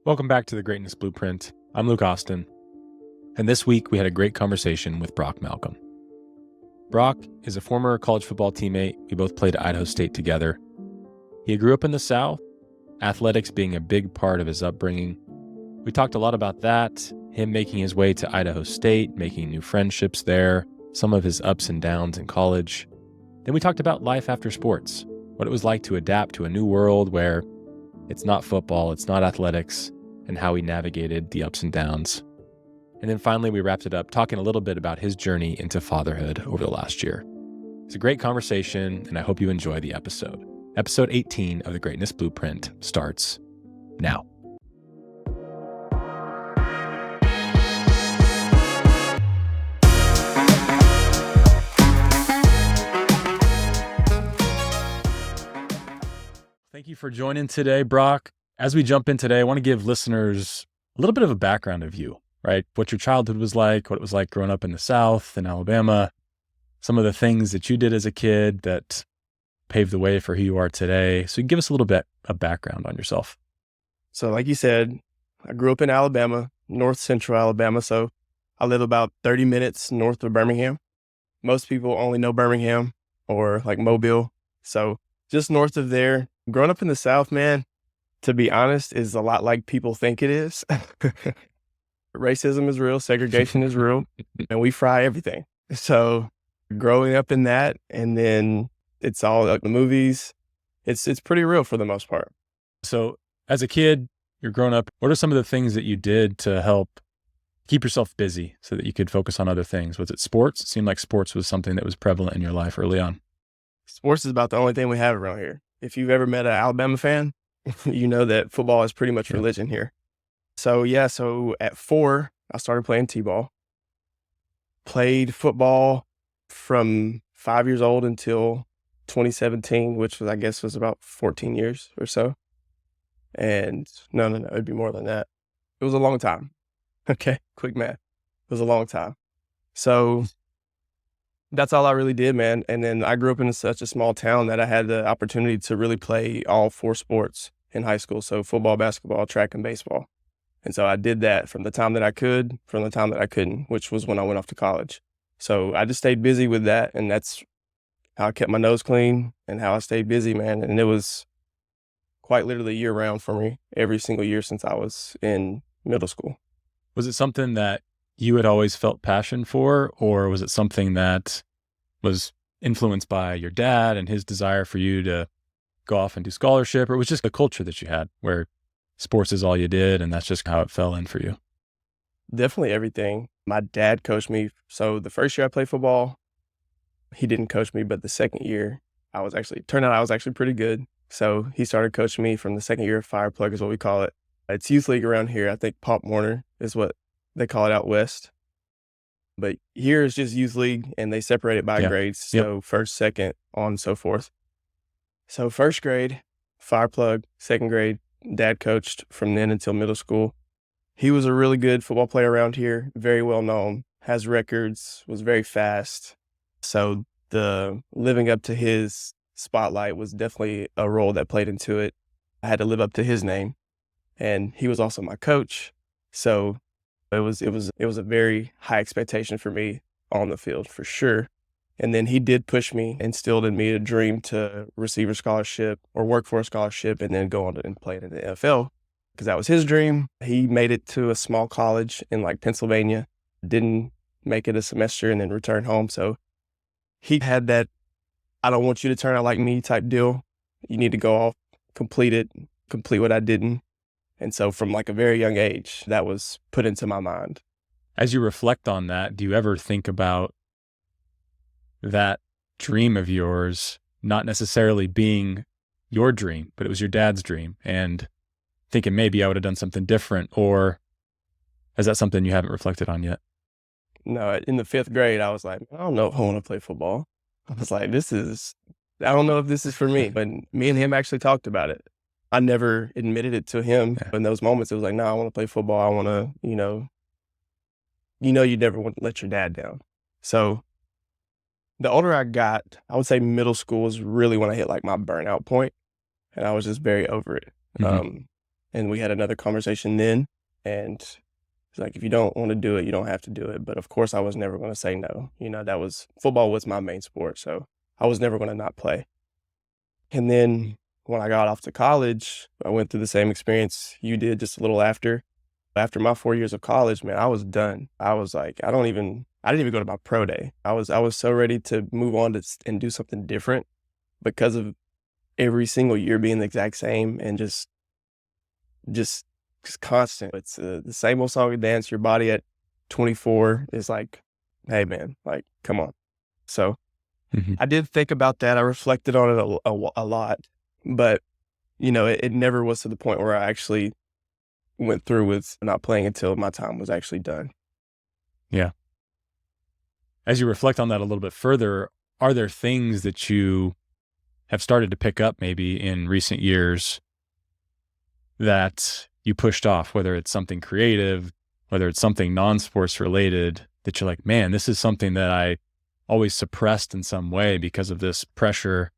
Welcome back to the Greatness Blueprint. I'm Luke Austin, and this week we had a great conversation with Broc Malcom. Broc is a former college football teammate. We both played at Idaho State together. He grew up in the South, athletics being a big part of his upbringing. We talked a lot about that, him making his way to Idaho State, making new friendships there, some of his ups and downs in college. Then we talked about life after sports, what it was like to adapt to a new world where it's not football, it's not athletics, and how he navigated the ups and downs. And then finally, we wrapped it up talking a little bit about his journey into fatherhood over the last year. It's a great conversation, and I hope you enjoy the episode. Episode 18 of the Greatness Blueprint starts now. Thank you for joining today, Broc. As we jump in today, I want to give listeners a little bit of a background of you, right? What your childhood was like, what it was like growing up in the South, in Alabama, some of the things that you did as a kid that paved the way for who you are today. So give us a little bit of background on yourself. So like you said, I grew up in Alabama, north central Alabama. So I live about 30 minutes north of Birmingham. Most people only know Birmingham or like Mobile. So just north of there. Growing up in the South, man, to be honest, is a lot like people think it is. Racism is real, segregation is real, and we fry everything. So growing up in that, and then it's all like the movies, it's pretty real for the most part. So as a kid, you're growing up, what are some of the things that you did to help keep yourself busy so that you could focus on other things? Was it sports? It seemed like sports was something that was prevalent in your life early on. Sports is about the only thing we have around here. If you've ever met an Alabama fan, you know that football is pretty much religion here. So at 4, I started playing t-ball. Played football from 5 years old until 2017, which was, I guess, was about 14 years or so. And no, it'd be more than that. It was a long time. Okay, quick math. It was a long time. So that's all I really did, man. And then I grew up in such a small town that I had the opportunity to really play all 4 sports in high school. So football, basketball, track, and baseball. And so I did that from the time that I could, from the time that I couldn't, which was when I went off to college. So I just stayed busy with that. And that's how I kept my nose clean and how I stayed busy, man. And it was quite literally year round for me every single year since I was in middle school. Was it something that you had always felt passion for, or was it something that was influenced by your dad and his desire for you to go off and do scholarship, or it was just a culture that you had where sports is all you did and that's just how it fell in for you? Definitely everything. My dad coached me. So the first year I played football, he didn't coach me, but the second year turned out I was actually pretty good. So he started coaching me from the second year of Fire Plug is what we call it. It's youth league around here. I think Pop Warner is what they call it out west. But here it's just youth league and they separate it by grades. So first, second, on and so forth. So first grade, Fire Plug, second grade, dad coached from then until middle school. He was a really good football player around here, very well known, has records, was very fast. So the living up to his spotlight was definitely a role that played into it. I had to live up to his name. And he was also my coach. So it was a very high expectation for me on the field for sure. And then he did push me, instilled in me a dream to receive a scholarship or work for a scholarship and then go on and play in the NFL because that was his dream. He made it to a small college in like Pennsylvania, didn't make it a semester and then return home. So he had that, I don't want you to turn out like me type deal. You need to go off, complete what I didn't. And so from like a very young age, that was put into my mind. As you reflect on that, do you ever think about that dream of yours not necessarily being your dream, but it was your dad's dream, and thinking maybe I would have done something different? Or is that something you haven't reflected on yet? No, in the 5th grade, I was like, I don't know if I want to play football. I was like, I don't know if this is for me. But me and him actually talked about it. I never admitted it to him. Yeah. In those moments, it was like, no, I want to play football. I want to, you never want to let your dad down. So the older I got, I would say middle school was really when I hit like my burnout point, and I was just very over it. Mm-hmm. And we had another conversation then, and it's like, if you don't want to do it, you don't have to do it. But of course, I was never going to say no. Football was my main sport, so I was never going to not play. And then when I got off to college, I went through the same experience you did just a little after. After my 4 years of college, man, I was done. I was like, I didn't even go to my pro day. I was so ready to move on and do something different because of every single year being the exact same and just constant. It's the same old song and dance. Your body at 24 is like, hey man, like, come on. So Mhm. I did think about that. I reflected on it a lot, but it never was to the point where I actually went through with not playing until my time was actually done. Yeah. As you reflect on that a little bit further, are there things that you have started to pick up maybe in recent years that you pushed off, whether it's something creative, whether it's something non-sports related, that you're like, man, this is something that I always suppressed in some way because of this pressure,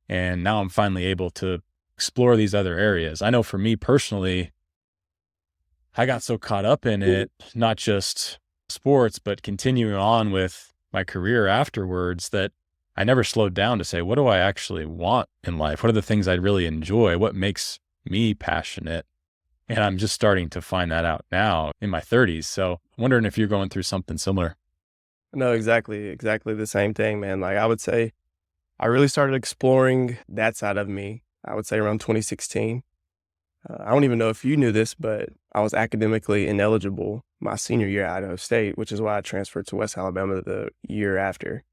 and now I'm finally able to explore these other areas? I know for me personally, I got so caught up in it, not just sports, but continuing on with my career afterwards, that I never slowed down to say, what do I actually want in life? What are the things I really enjoy? What makes me passionate? And I'm just starting to find that out now in my 30s. So I'm wondering if you're going through something similar. No, exactly the same thing, man. Like, I would say I really started exploring that side of me, I would say around 2016. I don't even know if you knew this, but I was academically ineligible my senior year at Idaho State, which is why I transferred to West Alabama the year after.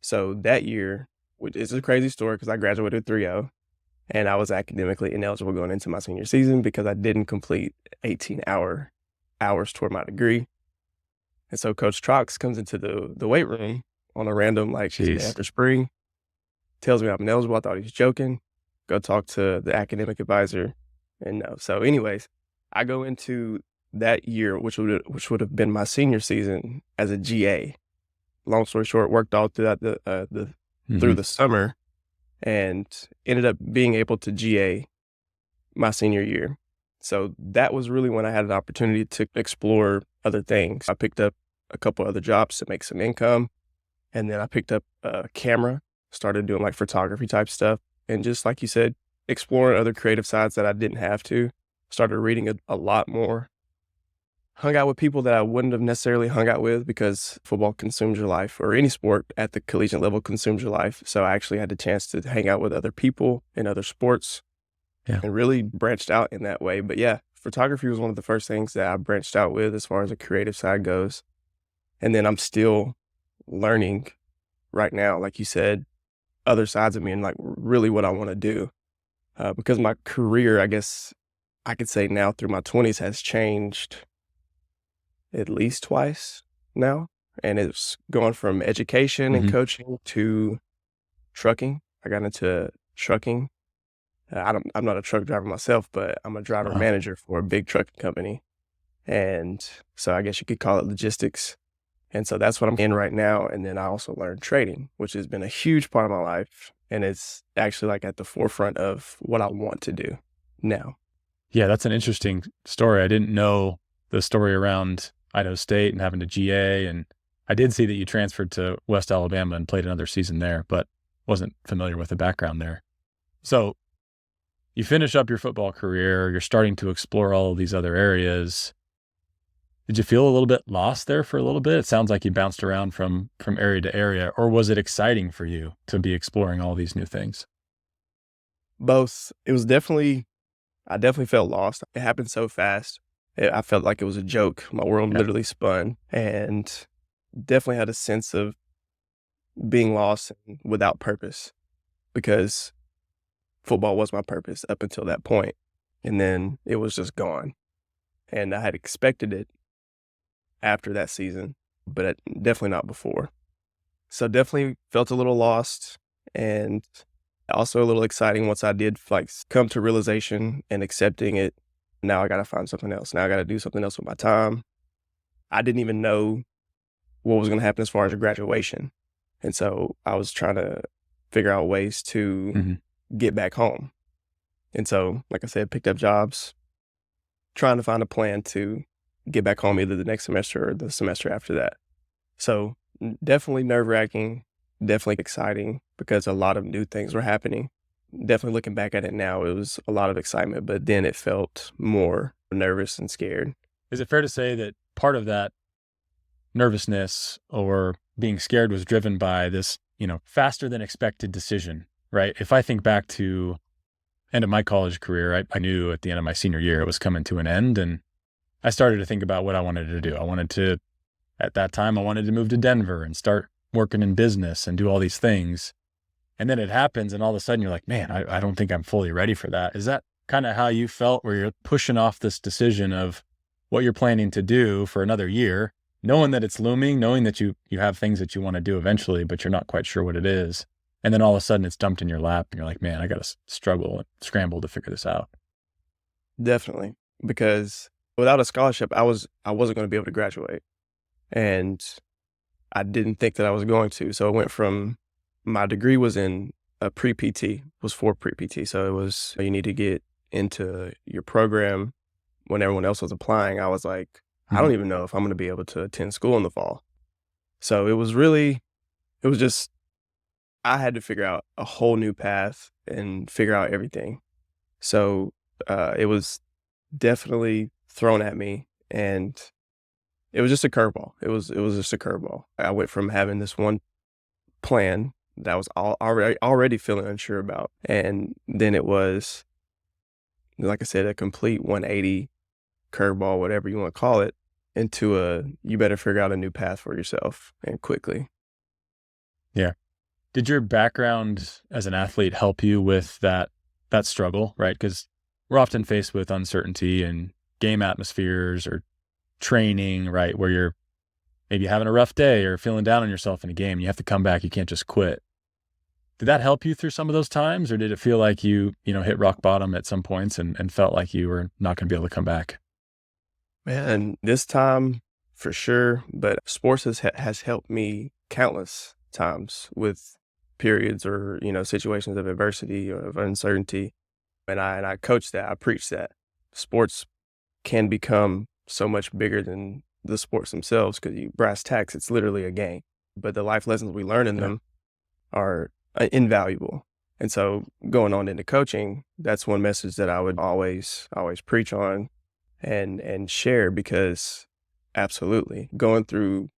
So that year, which is a crazy story because I graduated 3.0, and I was academically ineligible going into my senior season because I didn't complete 18 hours toward my degree. And so Coach Trox comes into the weight room on a random, like, day Jeez. after spring, tells me I'm ineligible. I thought he was joking. Go talk to the academic advisor, and no. So anyways, I go into that year, which would have been my senior season, as a GA. Long story short, worked all throughout through Mhm. the summer and ended up being able to GA my senior year. So that was really when I had an opportunity to explore other things. I picked up a couple other jobs to make some income, and then I picked up a camera, started doing like photography type stuff, and just like you said, exploring other creative sides that I didn't have to. Started reading a lot more. Hung out with people that I wouldn't have necessarily hung out with because football consumes your life, or any sport at the collegiate level consumes your life. So I actually had the chance to hang out with other people in other sports Yeah. and really branched out in that way. But yeah, photography was one of the first things that I branched out with as far as the creative side goes. And then I'm still learning right now, like you said, other sides of me and like really what I want to do. Because my career, I guess I could say now through my 20s, has changed at least twice now. And it's gone from education and Mhm. coaching to trucking. I got into trucking. I'm not a truck driver myself, but I'm a driver Wow. manager for a big trucking company. And so I guess you could call it logistics. And so that's what I'm in right now. And then I also learned trading, which has been a huge part of my life. And it's actually like at the forefront of what I want to do now. Yeah, that's an interesting story. I didn't know the story around Idaho State and having to GA. And I did see that you transferred to West Alabama and played another season there, but wasn't familiar with the background there. So you finish up your football career, you're starting to explore all of these other areas. Did you feel a little bit lost there for a little bit? It sounds like you bounced around from area to area, or was it exciting for you to be exploring all these new things? Both. I definitely felt lost. It happened so fast. I felt like it was a joke. My world Yeah. literally spun, and definitely had a sense of being lost and without purpose because football was my purpose up until that point. And then it was just gone. And I had expected it after that season, but definitely not before. So definitely felt a little lost, and also a little exciting once I did like come to realization and accepting it. Now I got to find something else. Now I got to do something else with my time. I didn't even know what was going to happen as far as graduation. And so I was trying to figure out ways to Mhm. get back home. And so, like I said, picked up jobs, trying to find a plan to get back home either the next semester or the semester after that. So definitely nerve-wracking, definitely exciting because a lot of new things were happening. Definitely looking back at it now, it was a lot of excitement, but then it felt more nervous and scared. Is it fair to say that part of that nervousness or being scared was driven by this, faster than expected decision, right? If I think back to end of my college career, I knew at the end of my senior year it was coming to an end, and I started to think about what I wanted to do. At that time, I wanted to move to Denver and start working in business and do all these things. And then it happens, and all of a sudden you're like, man, I don't think I'm fully ready for that. Is that kind of how you felt, where you're pushing off this decision of what you're planning to do for another year, knowing that it's looming, knowing that you have things that you want to do eventually, but you're not quite sure what it is. And then all of a sudden it's dumped in your lap and you're like, man, I got to struggle and scramble to figure this out. Definitely, because without a scholarship, I wasn't going to be able to graduate, and I didn't think that I was going to. So it went from my degree was in a pre-PT, was for pre-PT. So it was, you need to get into your program when everyone else was applying. I was like, I don't even know if I'm going to be able to attend school in the fall. So it was just, I had to figure out a whole new path and figure out everything. So it was definitely thrown at me, and it was just a curveball. It was just a curveball. I went from having this one plan that I was already feeling unsure about, and then it was, like I said, a complete 180 curveball, whatever you want to call it, into you better figure out a new path for yourself, and quickly. Yeah. Did your background as an athlete help you with that struggle, right? Because we're often faced with uncertainty in game atmospheres or training, right? Where you're maybe having a rough day or feeling down on yourself in a game. You have to come back. You can't just quit. Did that help you through some of those times, or did it feel like you hit rock bottom at some points and felt like you were not going to be able to come back? Man, this time for sure, but sports has helped me countless times with periods or, situations of adversity or of uncertainty. And I coach that, I preach that. Sports can become so much bigger than the sports themselves, because you brass tacks, it's literally a game. But the life lessons we learn in them are invaluable. And so going on into coaching, that's one message that I would always preach on and share, because absolutely, going through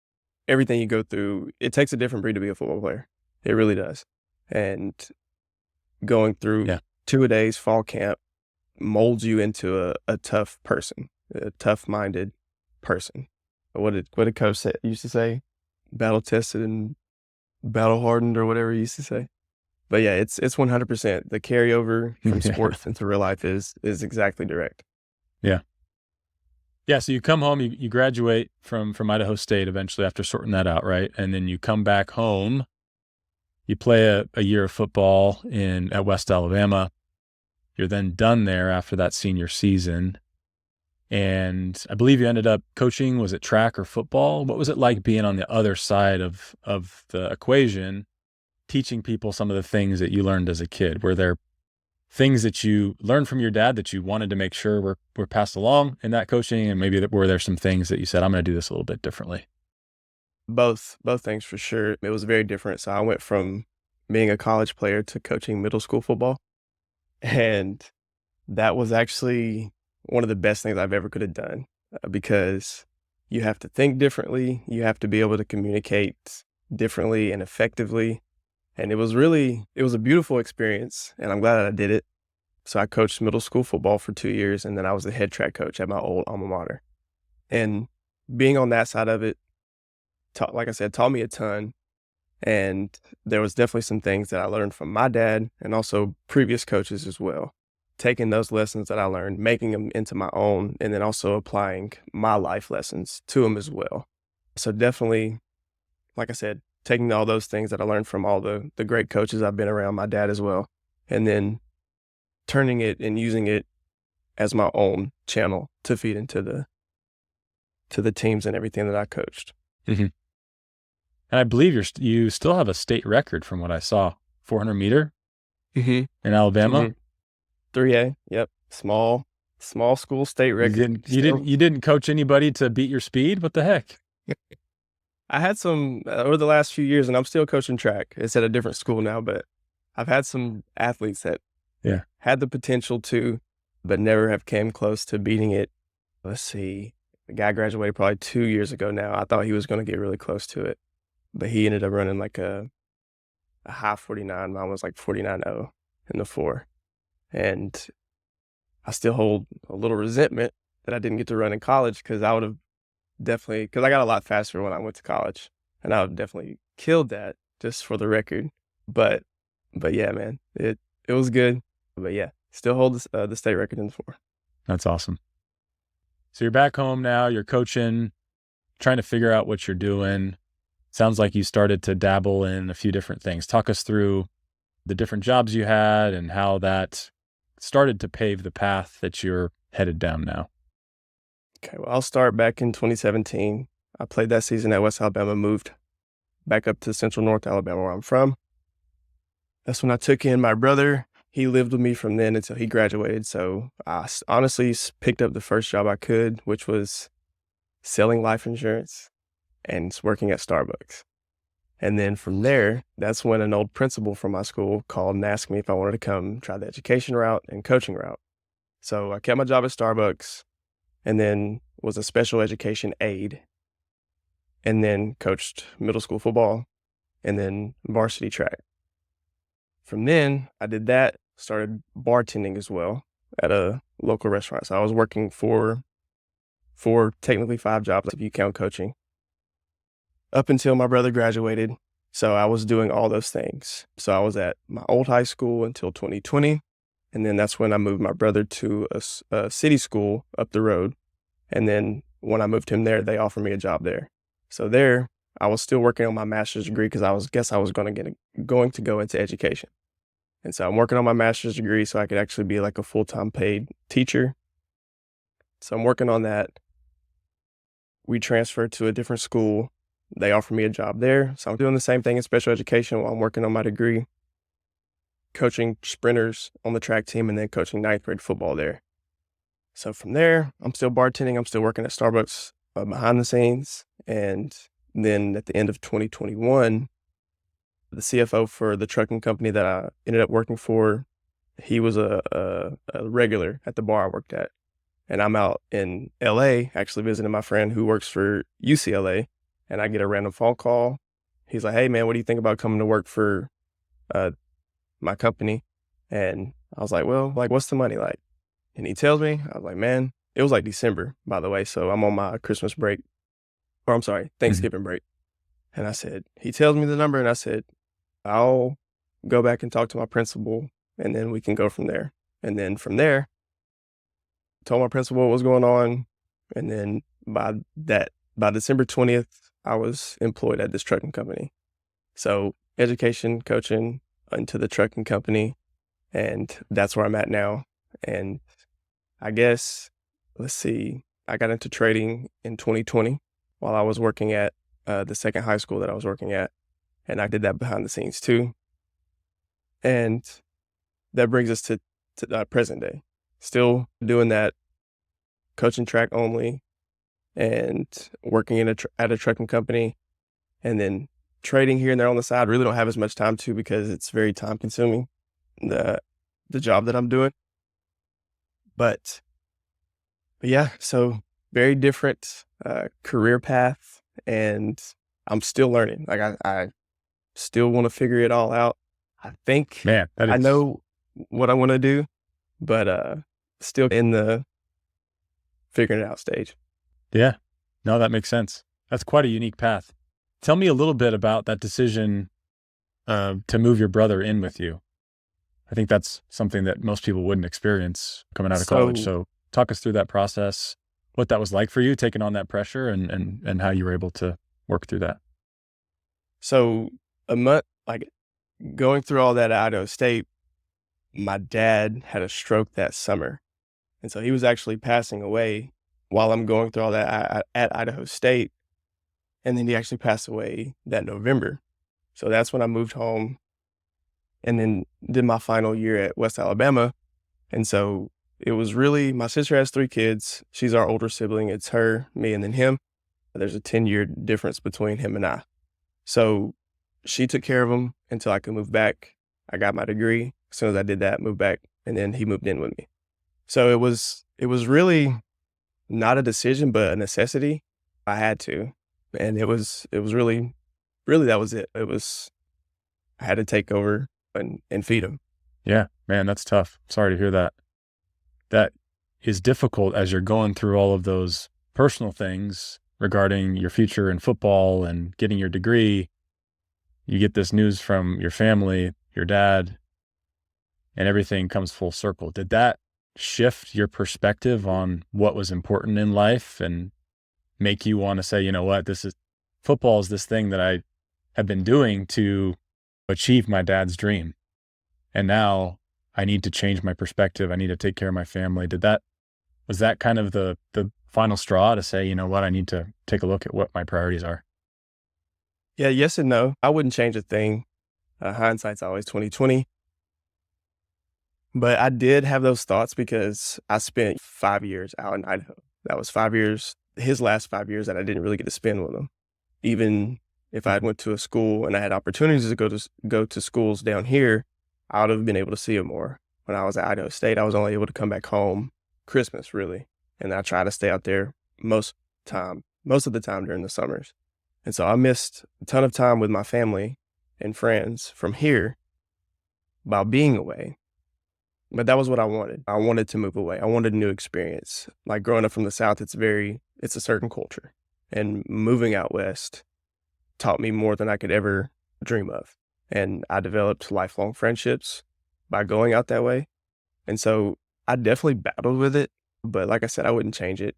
everything you go through, it takes a different breed to be a football player. It really does. And going through 2-a-days fall camp molds you into a tough person, a tough-minded person. What did Coach used to say? Battle tested and battle hardened, or whatever he used to say. But yeah, it's 100%. The carryover from sports into real life is exactly direct. Yeah. Yeah. So you come home, you graduate from Idaho State eventually after sorting that out, right? And then you come back home, you play a year of football at West Alabama. You're then done there after that senior season. And I believe you ended up coaching, was it track or football? What was it like being on the other side of the equation, teaching people some of the things that you learned as a kid? Were there things that you learned from your dad that you wanted to make sure were passed along in that coaching? And maybe were there some things that you said, I'm going to do this a little bit differently? Both things for sure. It was very different. So I went from being a college player to coaching middle school football. And that was actually one of the best things I've ever could have done, because you have to think differently. You have to be able to communicate differently and effectively. And it was a beautiful experience, and I'm glad that I did it. So I coached middle school football for 2 years, and then I was the head track coach at my old alma mater. And being on that side of it, like I said, taught me a ton. And there was definitely some things that I learned from my dad and also previous coaches as well. Taking those lessons that I learned, making them into my own, and then also applying my life lessons to them as well. So definitely, like I said, taking all those things that I learned from all the great coaches I've been around, my dad as well, and then turning it and using it as my own channel to feed into the teams and everything that I coached. Mm-hmm. And I believe you still have a state record from what I saw, 400 meter in Alabama. 3A, yep, small Small school state record. You didn't coach anybody to beat your speed? What the heck? I had some over the last few years, and I'm still coaching track. It's at a different school now, but I've had some athletes that had the potential to, but never have came close to beating it. Let's see. The guy graduated probably 2 years ago now. I thought he was going to get really close to it, but he ended up running like a high 49. Mine was like 49.0 in the 4. And I still hold a little resentment that I didn't get to run in college, because I would have definitely, because I got a lot faster when I went to college, and I would have definitely killed that, just for the record. But yeah, man, it was good. But yeah, still hold the state record in the 4. That's awesome. So you're back home now, you're coaching, trying to figure out what you're doing. Sounds like you started to dabble in a few different things. Talk us through the different jobs you had and how that started to pave the path that you're headed down now. Okay, well, I'll start back in 2017. I played that season at West Alabama, moved back up to Central North Alabama, where I'm from. That's when I took in my brother. He lived with me from then until he graduated. So I honestly picked up the first job I could, which was selling life insurance and working at Starbucks. And then from there, that's when an old principal from my school called and asked me if I wanted to come try the education route and coaching route. So I kept my job at Starbucks, and then was a special education aide, and then coached middle school football, and then varsity track. From then, I did that, started bartending as well at a local restaurant. So I was working for technically 5 jobs if you count coaching, up until my brother graduated. So I was doing all those things. So I was at my old high school until 2020. And then that's when I moved my brother to a city school up the road. And then when I moved him there, they offered me a job there. So there, I was still working on my master's degree, because I was going to go into education. And so I'm working on my master's degree so I could actually be like a full-time paid teacher. So I'm working on that. We transferred to a different school. They offered me a job there. So I'm doing the same thing in special education while I'm working on my degree, coaching sprinters on the track team, and then coaching 9th grade football there. So from there, I'm still bartending. I'm still working at Starbucks behind the scenes. And then at the end of 2021, the CFO for the trucking company that I ended up working for, he was a regular at the bar I worked at. And I'm out in LA actually visiting my friend who works for UCLA. And I get a random phone call. He's like, "Hey, man, what do you think about coming to work for my company?" And I was like, "Well, like, what's the money like?" And he tells me, I was like, man, it was like December, by the way. So I'm on my Christmas break, or I'm sorry, Thanksgiving break. And I said, he tells me the number, and I said, I'll go back and talk to my principal, and then we can go from there. And then from there, told my principal what was going on. And then by December 20th, I was employed at this trucking company. So education, coaching into the trucking company. And that's where I'm at now. And I guess, let's see, I got into trading in 2020 while I was working at the second high school that I was working at. And I did that behind the scenes too. And that brings us to present day. Still doing that, coaching track only, and working at a trucking company, and then trading here and there on the side. Really don't have as much time to, because it's very time consuming, the job that I'm doing. But yeah, so very different career path, and I'm still learning. Like I still want to figure it all out. I think I know what I want to do, but still in the figuring it out stage. Yeah, no, that makes sense. That's quite a unique path. Tell me a little bit about that decision to move your brother in with you. I think that's something that most people wouldn't experience coming out of college. So talk us through that process, what that was like for you, taking on that pressure, and how you were able to work through that. So a month, like going through all that at Idaho State, my dad had a stroke that summer. And so he was actually passing away while I'm going through all that at Idaho State. And then he actually passed away that November. So that's when I moved home and then did my final year at West Alabama. And so It was really, my sister has 3 kids. She's our older sibling. It's her, me, and then him. There's a 10-year difference between him and I. So she took care of him until I could move back. I got my degree. As soon as I did that, moved back, and then he moved in with me. So it was really not a decision, but a necessity. I had to, and it was really that was it. It was I had to take over and feed him. Yeah, man, that's tough. Sorry to hear that. That is difficult as you're going through all of those personal things regarding your future in football and getting your degree. You get this news from your family, your dad, and everything comes full circle. Did that shift your perspective on what was important in life and make you want to say, you know what, football is this thing that I have been doing to achieve my dad's dream. And now I need to change my perspective. I need to take care of my family. Was that kind of the final straw to say, you know what, I need to take a look at what my priorities are? Yeah, yes and no. I wouldn't change a thing. Hindsight's always 20/20. But I did have those thoughts because I spent 5 years out in Idaho. That was 5 years, his last 5 years that I didn't really get to spend with him. Even if I went to a school and I had opportunities to go to schools down here, I would have been able to see him more. When I was at Idaho State, I was only able to come back home Christmas, really, and I try to stay out there most of the time during the summers. And so I missed a ton of time with my family and friends from here by being away. But that was what I wanted. I wanted to move away. I wanted a new experience. Like growing up from the South, it's a certain culture. And moving out west taught me more than I could ever dream of. And I developed lifelong friendships by going out that way. And so I definitely battled with it. But like I said, I wouldn't change it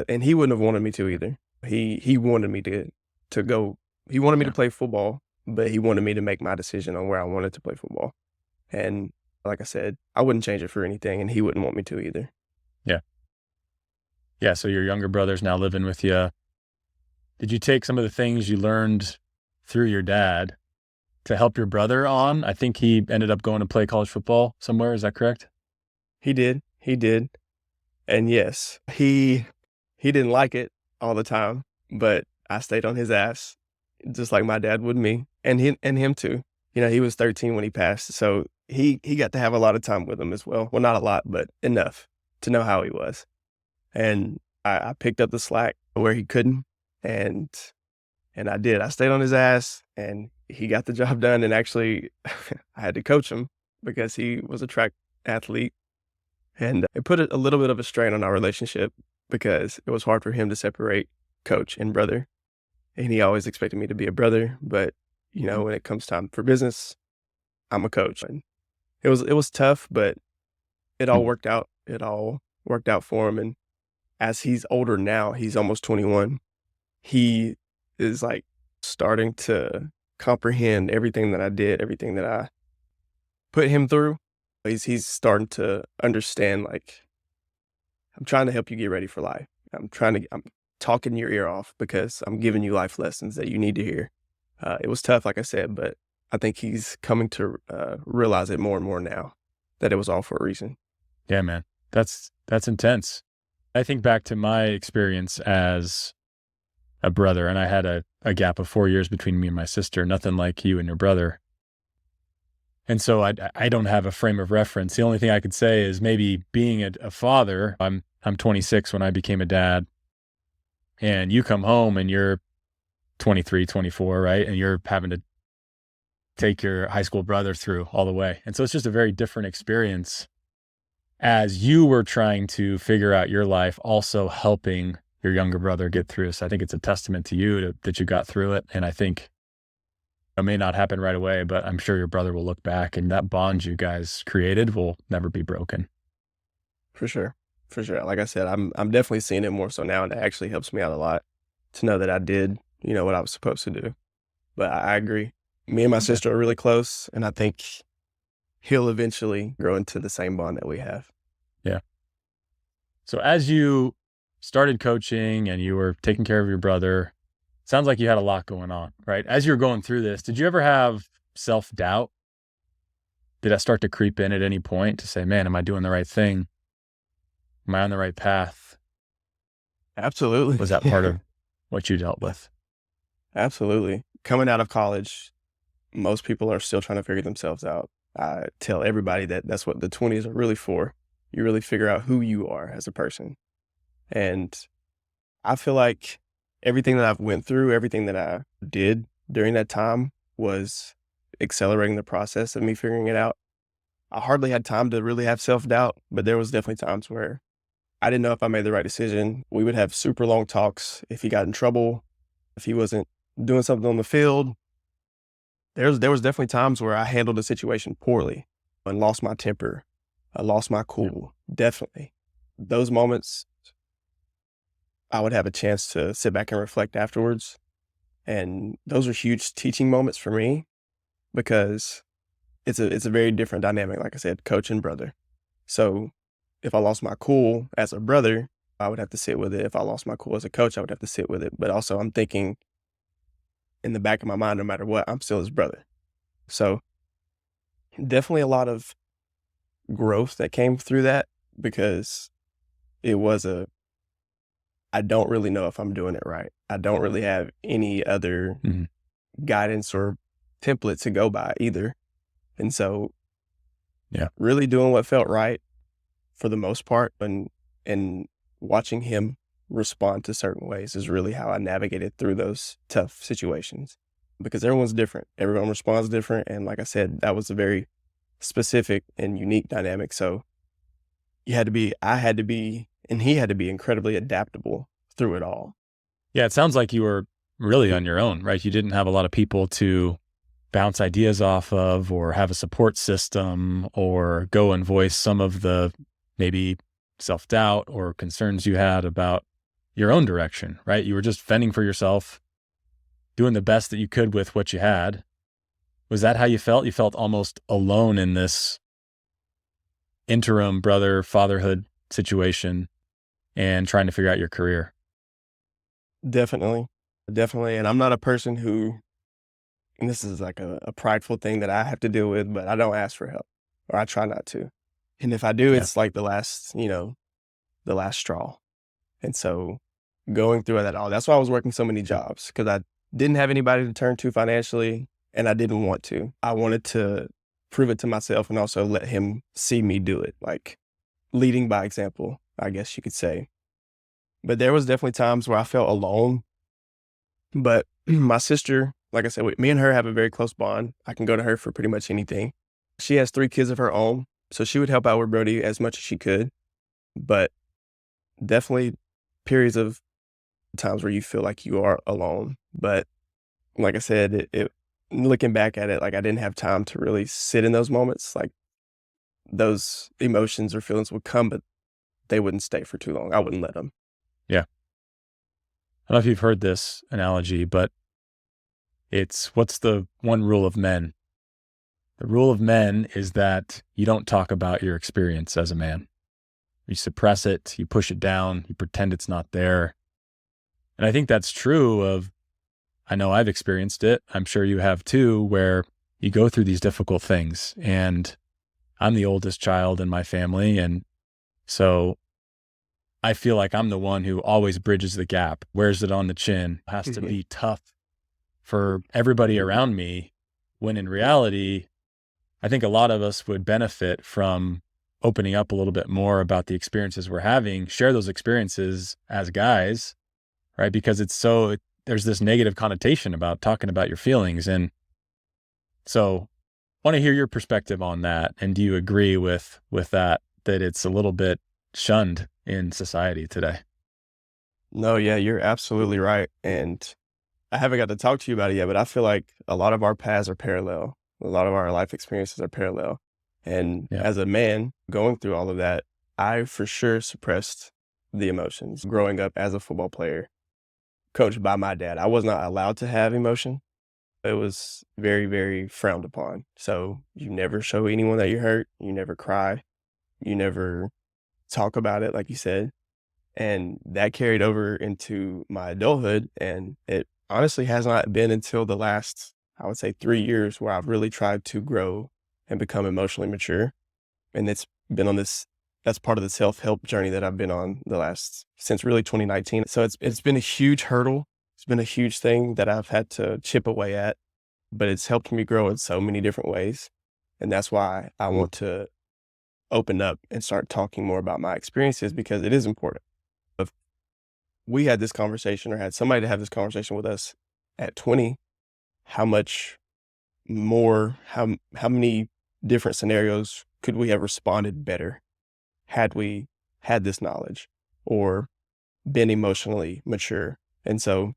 and he wouldn't have wanted me to either. He wanted me to go, he wanted me to play football, but he wanted me to make my decision on where I wanted to play football. And like I said, I wouldn't change it for anything, and he wouldn't want me to either. Yeah. Yeah. So your younger brother's now living with you. Did you take some of the things you learned through your dad to help your brother on? I think he ended up going to play college football somewhere. Is that correct? He did. And yes, he didn't like it all the time, but I stayed on his ass just like my dad would me, and him too. You know, he was 13 when he passed, so he got to have a lot of time with him as well. Well, not a lot, but enough to know how he was. And I picked up the slack where he couldn't, and I did. I stayed on his ass, and he got the job done. And actually, I had to coach him because he was a track athlete, and it put a little bit of a strain on our relationship because it was hard for him to separate coach and brother. And he always expected me to be a brother, but you know, when it comes time for business, I'm a coach. And it was tough, but it all worked out. It all worked out for him. And as he's older now, he's almost 21. He is like starting to comprehend everything that I did, everything that I put him through. He's starting to understand, like, I'm trying to help you get ready for life. I'm talking your ear off because I'm giving you life lessons that you need to hear. It was tough, like I said, but I think he's coming to realize it more and more now that it was all for a reason. Yeah, man, that's intense. I think back to my experience as a brother, and I had a gap of 4 years between me and my sister, nothing like you and your brother. And so I don't have a frame of reference. The only thing I could say is maybe being a father. I'm 26 when I became a dad, and you come home and you're 23, 24, right? And you're having to take your high school brother through all the way. And so it's just a very different experience as you were trying to figure out your life, also helping your younger brother get through. So I think it's a testament to you that you got through it. And I think it may not happen right away, but I'm sure your brother will look back and that bond you guys created will never be broken. For sure. Like I said, I'm definitely seeing it more so now, and it actually helps me out a lot to know that I did, you know, what I was supposed to do. But I agree. Me and my sister are really close, and I think he'll eventually grow into the same bond that we have. Yeah. So as you started coaching and you were taking care of your brother, sounds like you had a lot going on, right? As you were going through this, did you ever have self-doubt? Did that start to creep in at any point to say, man, am I doing the right thing? Am I on the right path? Absolutely. Was that part of what you dealt with? Absolutely. Coming out of college, most people are still trying to figure themselves out. I tell everybody that that's what the 20s are really for. You really figure out who you are as a person. And I feel like everything that I've went through, everything that I did during that time was accelerating the process of me figuring it out. I hardly had time to really have self-doubt, but there was definitely times where I didn't know if I made the right decision. We would have super long talks if he got in trouble, if he wasn't doing something on the field. There was definitely times where I handled the situation poorly and lost my temper. I lost my cool, definitely. Those moments, I would have a chance to sit back and reflect afterwards, and those are huge teaching moments for me because it's a very different dynamic, like I said, coach and brother. So, if I lost my cool as a brother, I would have to sit with it. If I lost my cool as a coach, I would have to sit with it, but also I'm thinking in the back of my mind, no matter what, I'm still his brother. So, definitely a lot of growth that came through that because it was I don't really know if I'm doing it right. I don't really have any other Mhm. guidance or template to go by either. And so Yeah. really doing what felt right for the most part and watching him respond to certain ways is really how I navigated through those tough situations because everyone's different. Everyone responds different. And like I said, that was a very specific and unique dynamic. So I had to be, and he had to be incredibly adaptable through it all. Yeah, it sounds like you were really on your own, right? You didn't have a lot of people to bounce ideas off of or have a support system or go and voice some of the maybe self-doubt or concerns you had about your own direction, right? You were just fending for yourself, doing the best that you could with what you had. Was that how you felt? You felt almost alone in this interim brother fatherhood situation and trying to figure out your career. Definitely. Definitely. And I'm not a person who, and this is like a prideful thing that I have to deal with, but I don't ask for help or I try not to. And if I do, Yeah. it's like the last straw. And so going through that all, that's why I was working so many jobs because I didn't have anybody to turn to financially and I didn't want to. I wanted to prove it to myself and also let him see me do it, like leading by example, I guess you could say. But there was definitely times where I felt alone. But my sister, like I said, me and her have a very close bond. I can go to her for pretty much anything. She has 3 kids of her own, so she would help out with Brody as much as she could. But definitely periods of times where you feel like you are alone. But like I said, it looking back at it, like I didn't have time to really sit in those moments. Like those emotions or feelings would come, but they wouldn't stay for too long. I wouldn't let them. Yeah. I don't know if you've heard this analogy, but it's what's the one rule of men? The rule of men is that you don't talk about your experience as a man. You suppress it, you push it down, you pretend it's not there. And I think that's true of, I know I've experienced it. I'm sure you have too, where you go through these difficult things. And I'm the oldest child in my family. And so I feel like I'm the one who always bridges the gap, wears it on the chin, has to be tough for everybody around me. When in reality, I think a lot of us would benefit from opening up a little bit more about the experiences we're having, share those experiences as guys, right? Because there's this negative connotation about talking about your feelings. And so I want to hear your perspective on that. And do you agree with that it's a little bit shunned in society today? No, yeah, you're absolutely right. And I haven't got to talk to you about it yet, but I feel like a lot of our paths are parallel. A lot of our life experiences are parallel. And Yeah. as a man going through all of that, I for sure suppressed the emotions growing up as a football player, coached by my dad. I was not allowed to have emotion. It was very, very frowned upon. So you never show anyone that you're hurt. You never cry. You never talk about it, like you said. And that carried over into my adulthood. And it honestly has not been until the last, I would say, 3 years where I've really tried to grow and become emotionally mature. And it's been on this that's part of the self-help journey that I've been on since really 2019. So it's been a huge hurdle. It's been a huge thing that I've had to chip away at, but it's helped me grow in so many different ways. And that's why I want to open up and start talking more about my experiences, because it is important. If we had this conversation or had somebody to have this conversation with us at 20, how much more, how many different scenarios could we have responded better had we had this knowledge or been emotionally mature? And so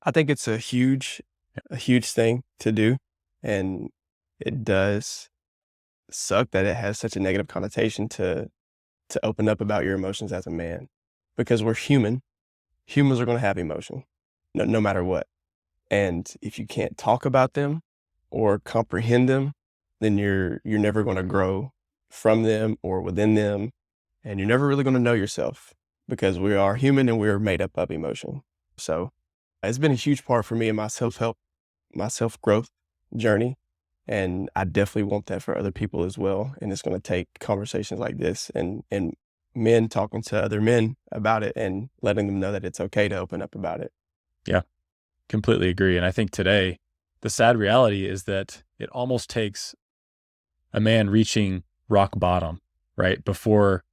I think it's a huge thing to do. And it does suck that it has such a negative connotation to open up about your emotions as a man, because we're human. Humans are going to have emotion no matter what. And if you can't talk about them or comprehend them, then you're never going to grow from them or within them. And you're never really going to know yourself, because we are human and we're made up of emotion. So it's been a huge part for me in my self-help, my self-growth journey. And I definitely want that for other people as well. And it's going to take conversations like this and men talking to other men about it and letting them know that it's okay to open up about it. Yeah, completely agree. And I think today, the sad reality is that it almost takes a man reaching rock bottom, right? Before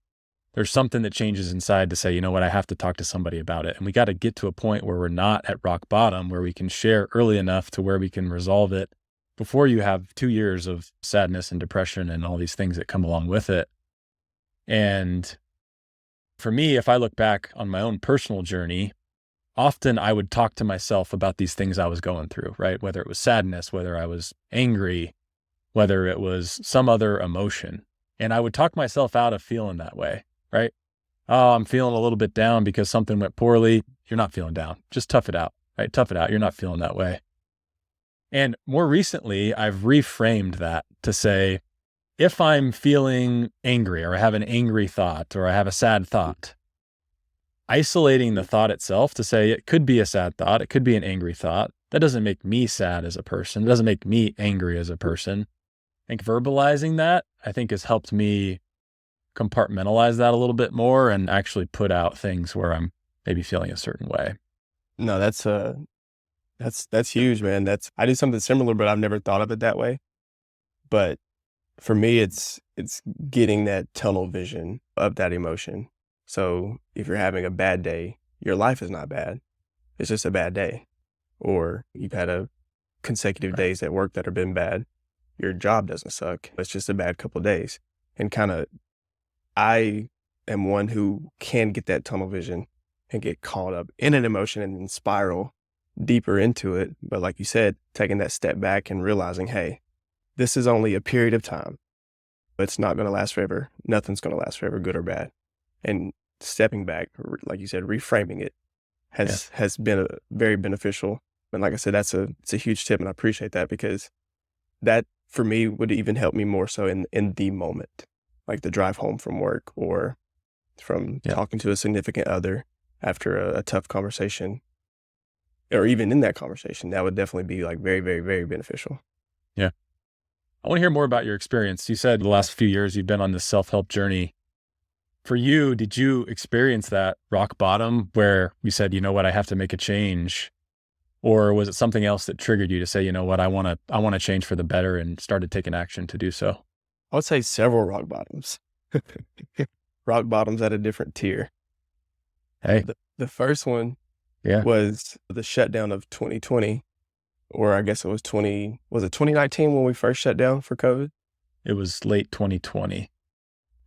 there's something that changes inside to say, you know what, I have to talk to somebody about it. And we got to get to a point where we're not at rock bottom, where we can share early enough to where we can resolve it before you have 2 years of sadness and depression and all these things that come along with it. And for me, if I look back on my own personal journey, often I would talk to myself about these things I was going through, right? Whether it was sadness, whether I was angry, whether it was some other emotion. And I would talk myself out of feeling that way, right? Oh, I'm feeling a little bit down because something went poorly. You're not feeling down. Just tough it out, right? Tough it out. You're not feeling that way. And more recently, I've reframed that to say, if I'm feeling angry or I have an angry thought or I have a sad thought, isolating the thought itself to say it could be a sad thought, it could be an angry thought. That doesn't make me sad as a person. It doesn't make me angry as a person. I think verbalizing that, I think, has helped me compartmentalize that a little bit more and actually put out things where I'm maybe feeling a certain way. No, that's huge, man. I do something similar, but I've never thought of it that way. But for me, it's getting that tunnel vision of that emotion. So if you're having a bad day, your life is not bad. It's just a bad day. Or you've had a consecutive days at work that have been bad. Your job doesn't suck. It's just a bad couple of days. And I am one who can get that tunnel vision and get caught up in an emotion and then spiral deeper into it. But like you said, taking that step back and realizing, hey, this is only a period of time. It's not going to last forever. Nothing's going to last forever, good or bad. And stepping back, like you said, reframing it has been very beneficial. And like I said, it's a huge tip, and I appreciate that, because that for me would even help me more so in the moment, like the drive home from work or from talking to a significant other after a tough conversation, or even in that conversation. That would definitely be like very, very, very beneficial. Yeah. I want to hear more about your experience. You said the last few years you've been on this self-help journey. For you, did you experience that rock bottom where you said, you know what, I have to make a change? Or was it something else that triggered you to say, you know what, I want to change for the better, and started taking action to do so? I would say several rock bottoms. Rock bottoms at a different tier. Hey, The first one was the shutdown of 2020, or I guess it was 2019 when we first shut down for COVID? It was late 2020,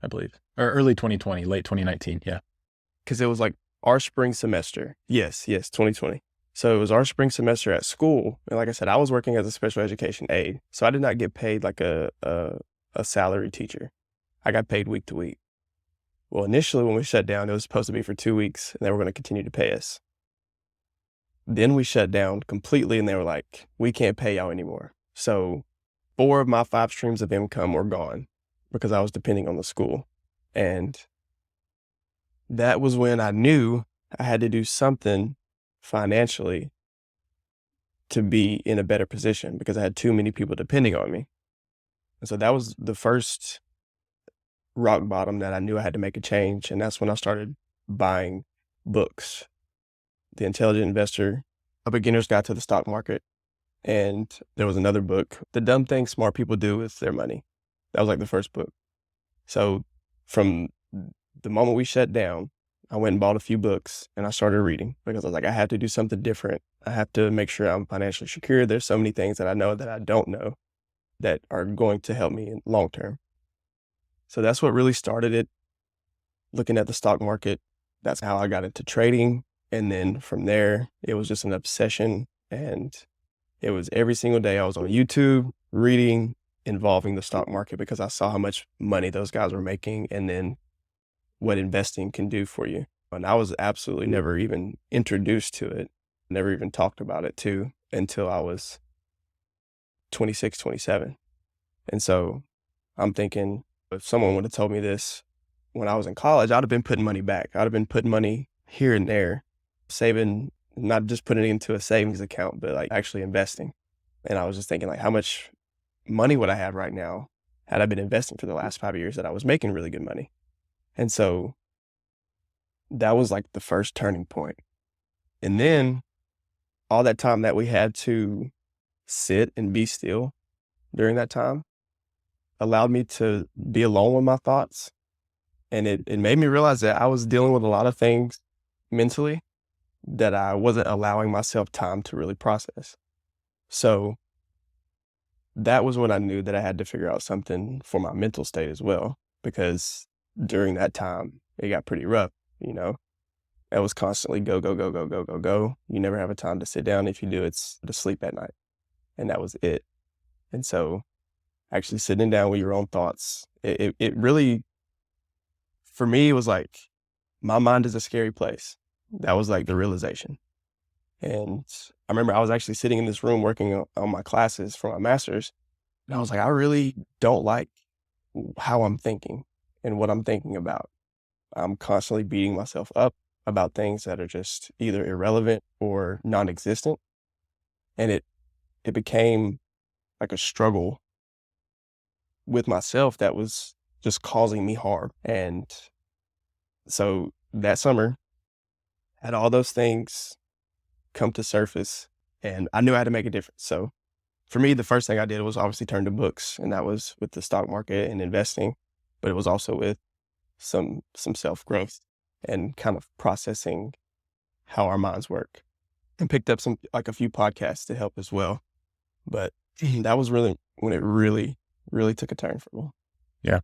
I believe, or early 2020, late 2019. Yeah. Because it was like our spring semester. Yes, 2020. So it was our spring semester at school. And like I said, I was working as a special education aide. So I did not get paid like a salary teacher. I got paid week to week. Well, initially when we shut down, it was supposed to be for 2 weeks, and they were going to continue to pay us. Then we shut down completely, and they were like, we can't pay y'all anymore. So 4 of my 5 streams of income were gone because I was depending on the school. And that was when I knew I had to do something financially to be in a better position, because I had too many people depending on me. And so that was the first rock bottom that I knew I had to make a change. And that's when I started buying books. The Intelligent Investor, A Beginner's Guide to the Stock Market. And there was another book, The Dumb Things Smart People Do with Their Money. That was like the first book. So from the moment we shut down, I went and bought a few books and I started reading because I was like, I have to do something different. I have to make sure I'm financially secure. There's so many things that I know that I don't know that are going to help me in long term. So that's what really started it, looking at the stock market. That's how I got into trading. And then from there, it was just an obsession. And it was every single day I was on YouTube reading involving the stock market because I saw how much money those guys were making and then what investing can do for you. And I was absolutely never even introduced to it, never even talked about it too until I was 26, 27. And so I'm thinking if someone would have told me this when I was in college, I'd have been putting money back. I'd have been putting money here and there, saving, not just putting it into a savings account, but like actually investing. And I was just thinking like how much money would I have right now had I been investing for the last 5 years that I was making really good money. And so that was like the first turning point. And then all that time that we had to sit and be still during that time allowed me to be alone with my thoughts. And it made me realize that I was dealing with a lot of things mentally that I wasn't allowing myself time to really process. So that was when I knew that I had to figure out something for my mental state as well, because during that time, it got pretty rough, you know? I was constantly go, go, go, go, go, go, go. You never have a time to sit down. If you do, it's to sleep at night. And that was it. And so actually sitting down with your own thoughts, it really, for me, it was like, my mind is a scary place. That was like the realization. And I remember I was actually sitting in this room working on my classes for my master's. And I was like, I really don't like how I'm thinking and what I'm thinking about. I'm constantly beating myself up about things that are just either irrelevant or non-existent. And it became like a struggle with myself that was just causing me harm. And so that summer, had all those things come to surface and I knew I had to make a difference. So for me, the first thing I did was obviously turn to books, and that was with the stock market and investing, but it was also with some self-growth and kind of processing how our minds work, and picked up a few podcasts to help as well. But that was really when it really, really took a turn for me. Yeah.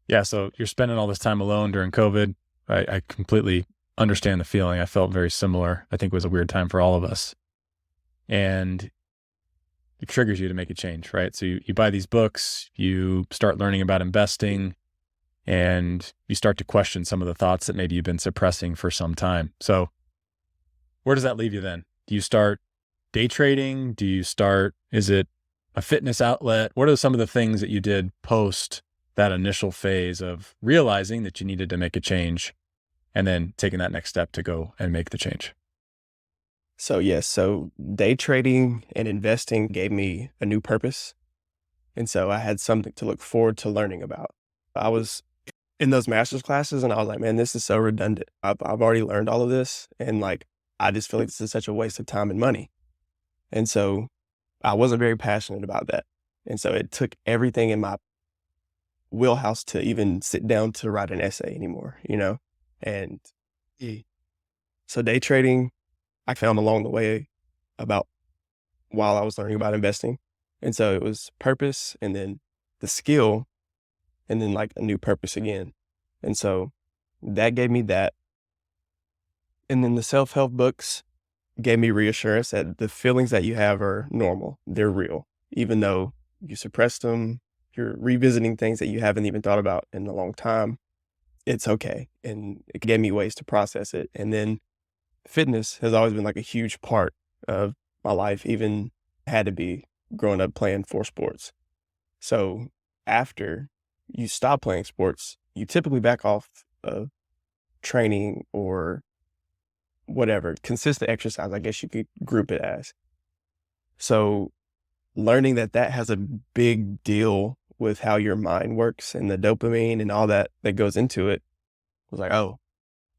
Yeah. So you're spending all this time alone during COVID. I completely understand the feeling. I felt very similar. I think it was a weird time for all of us. And it triggers you to make a change, right? So you buy these books, you start learning about investing, and you start to question some of the thoughts that maybe you've been suppressing for some time. So where does that leave you then? Do you start day trading? Is it a fitness outlet? What are some of the things that you did post that initial phase of realizing that you needed to make a change and then taking that next step to go and make the change? So yes, so day trading and investing gave me a new purpose. And so I had something to look forward to learning about. I was in those master's classes and I was like, man, this is so redundant. I've already learned all of this. And like, I just feel like this is such a waste of time and money. And so I wasn't very passionate about that. And so it took everything in my wheelhouse to even sit down to write an essay anymore, you know? And so day trading, I found along the way about while I was learning about investing. And so it was purpose and then the skill and then like a new purpose again. And so that gave me that. And then the self-help books gave me reassurance that the feelings that you have are normal. They're real. Even though you suppressed them, you're revisiting things that you haven't even thought about in a long time. It's okay. And it gave me ways to process it. And then fitness has always been like a huge part of my life, even had to be growing up playing 4 sports. So after you stop playing sports, you typically back off of training or whatever, consistent exercise, I guess you could group it as. So learning that that has a big deal with how your mind works and the dopamine and all that goes into it. I was like, oh,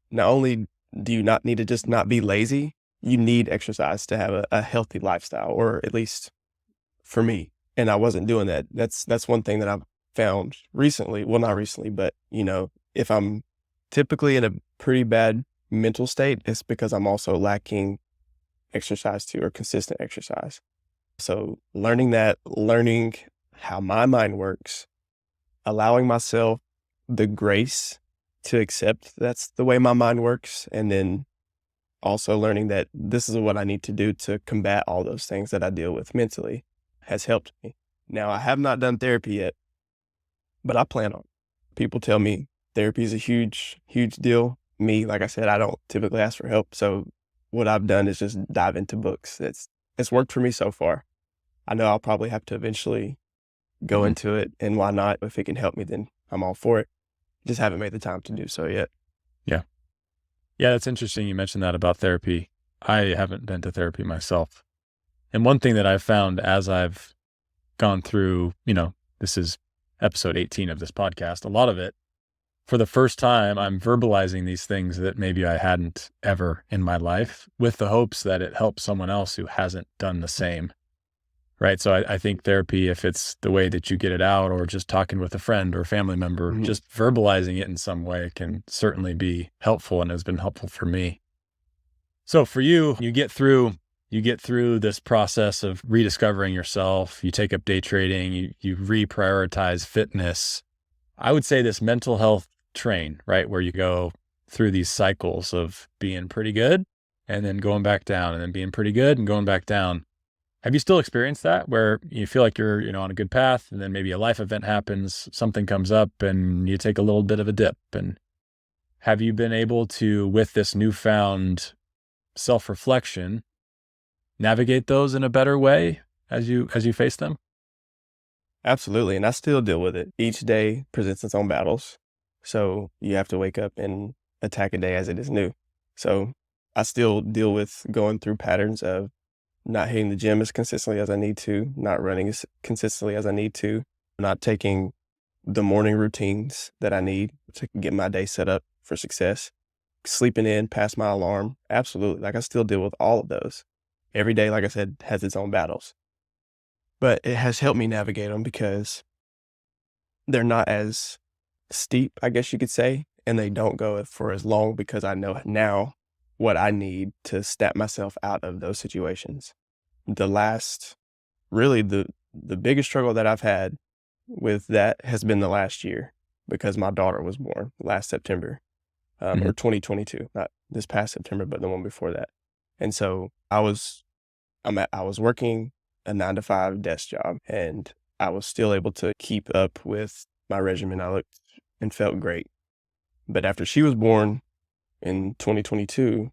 not only do you not need to just not be lazy, you need exercise to have a healthy lifestyle, or at least for me. And I wasn't doing that. That's one thing that I've found recently. Well, not recently, but if I'm typically in a pretty bad mental state, it's because I'm also lacking exercise too, or consistent exercise. So learning how my mind works, allowing myself the grace to accept that's the way my mind works, and then also learning that this is what I need to do to combat all those things that I deal with mentally has helped me. Now, I have not done therapy yet, but I plan on. People tell me therapy is a huge, huge deal. Me, like I said, I don't typically ask for help. So what I've done is just dive into books. It's worked for me so far. I know I'll probably have to eventually go into it, and why not? If it can help me, then I'm all for it. Just haven't made the time to do so yet. Yeah. Yeah, that's interesting you mentioned that about therapy. I haven't been to therapy myself. And one thing that I've found as I've gone through, this is episode 18 of this podcast, a lot of it, for the first time, I'm verbalizing these things that maybe I hadn't ever in my life, with the hopes that it helps someone else who hasn't done the same. Right. So I think therapy, if it's the way that you get it out, or just talking with a friend or a family member, just verbalizing it in some way can certainly be helpful, and has been helpful for me. So for you, you get through this process of rediscovering yourself. You take up day trading, you reprioritize fitness. I would say this mental health train, right, where you go through these cycles of being pretty good and then going back down, and then being pretty good and going back down. Have you still experienced that, where you feel like you're, on a good path, and then maybe a life event happens, something comes up, and you take a little bit of a dip? And have you been able to, with this newfound self-reflection, navigate those in a better way as you face them? Absolutely. And I still deal with it. Each day presents its own battles. So you have to wake up and attack a day as it is new. So I still deal with going through patterns of not hitting the gym as consistently as I need to, not running as consistently as I need to, not taking the morning routines that I need to get my day set up for success, sleeping in past my alarm. Absolutely. Like, I still deal with all of those. Every day, like I said, has its own battles. But it has helped me navigate them because they're not as steep, I guess you could say, and they don't go for as long, because I know now what I need to snap myself out of those situations. Really the biggest struggle that I've had with that has been the last year, because my daughter was born last September, or 2022, not this past September, but the one before that. And so I was working a 9-to-5 desk job, and I was still able to keep up with my regimen. I looked and felt great. But after she was born in 2022,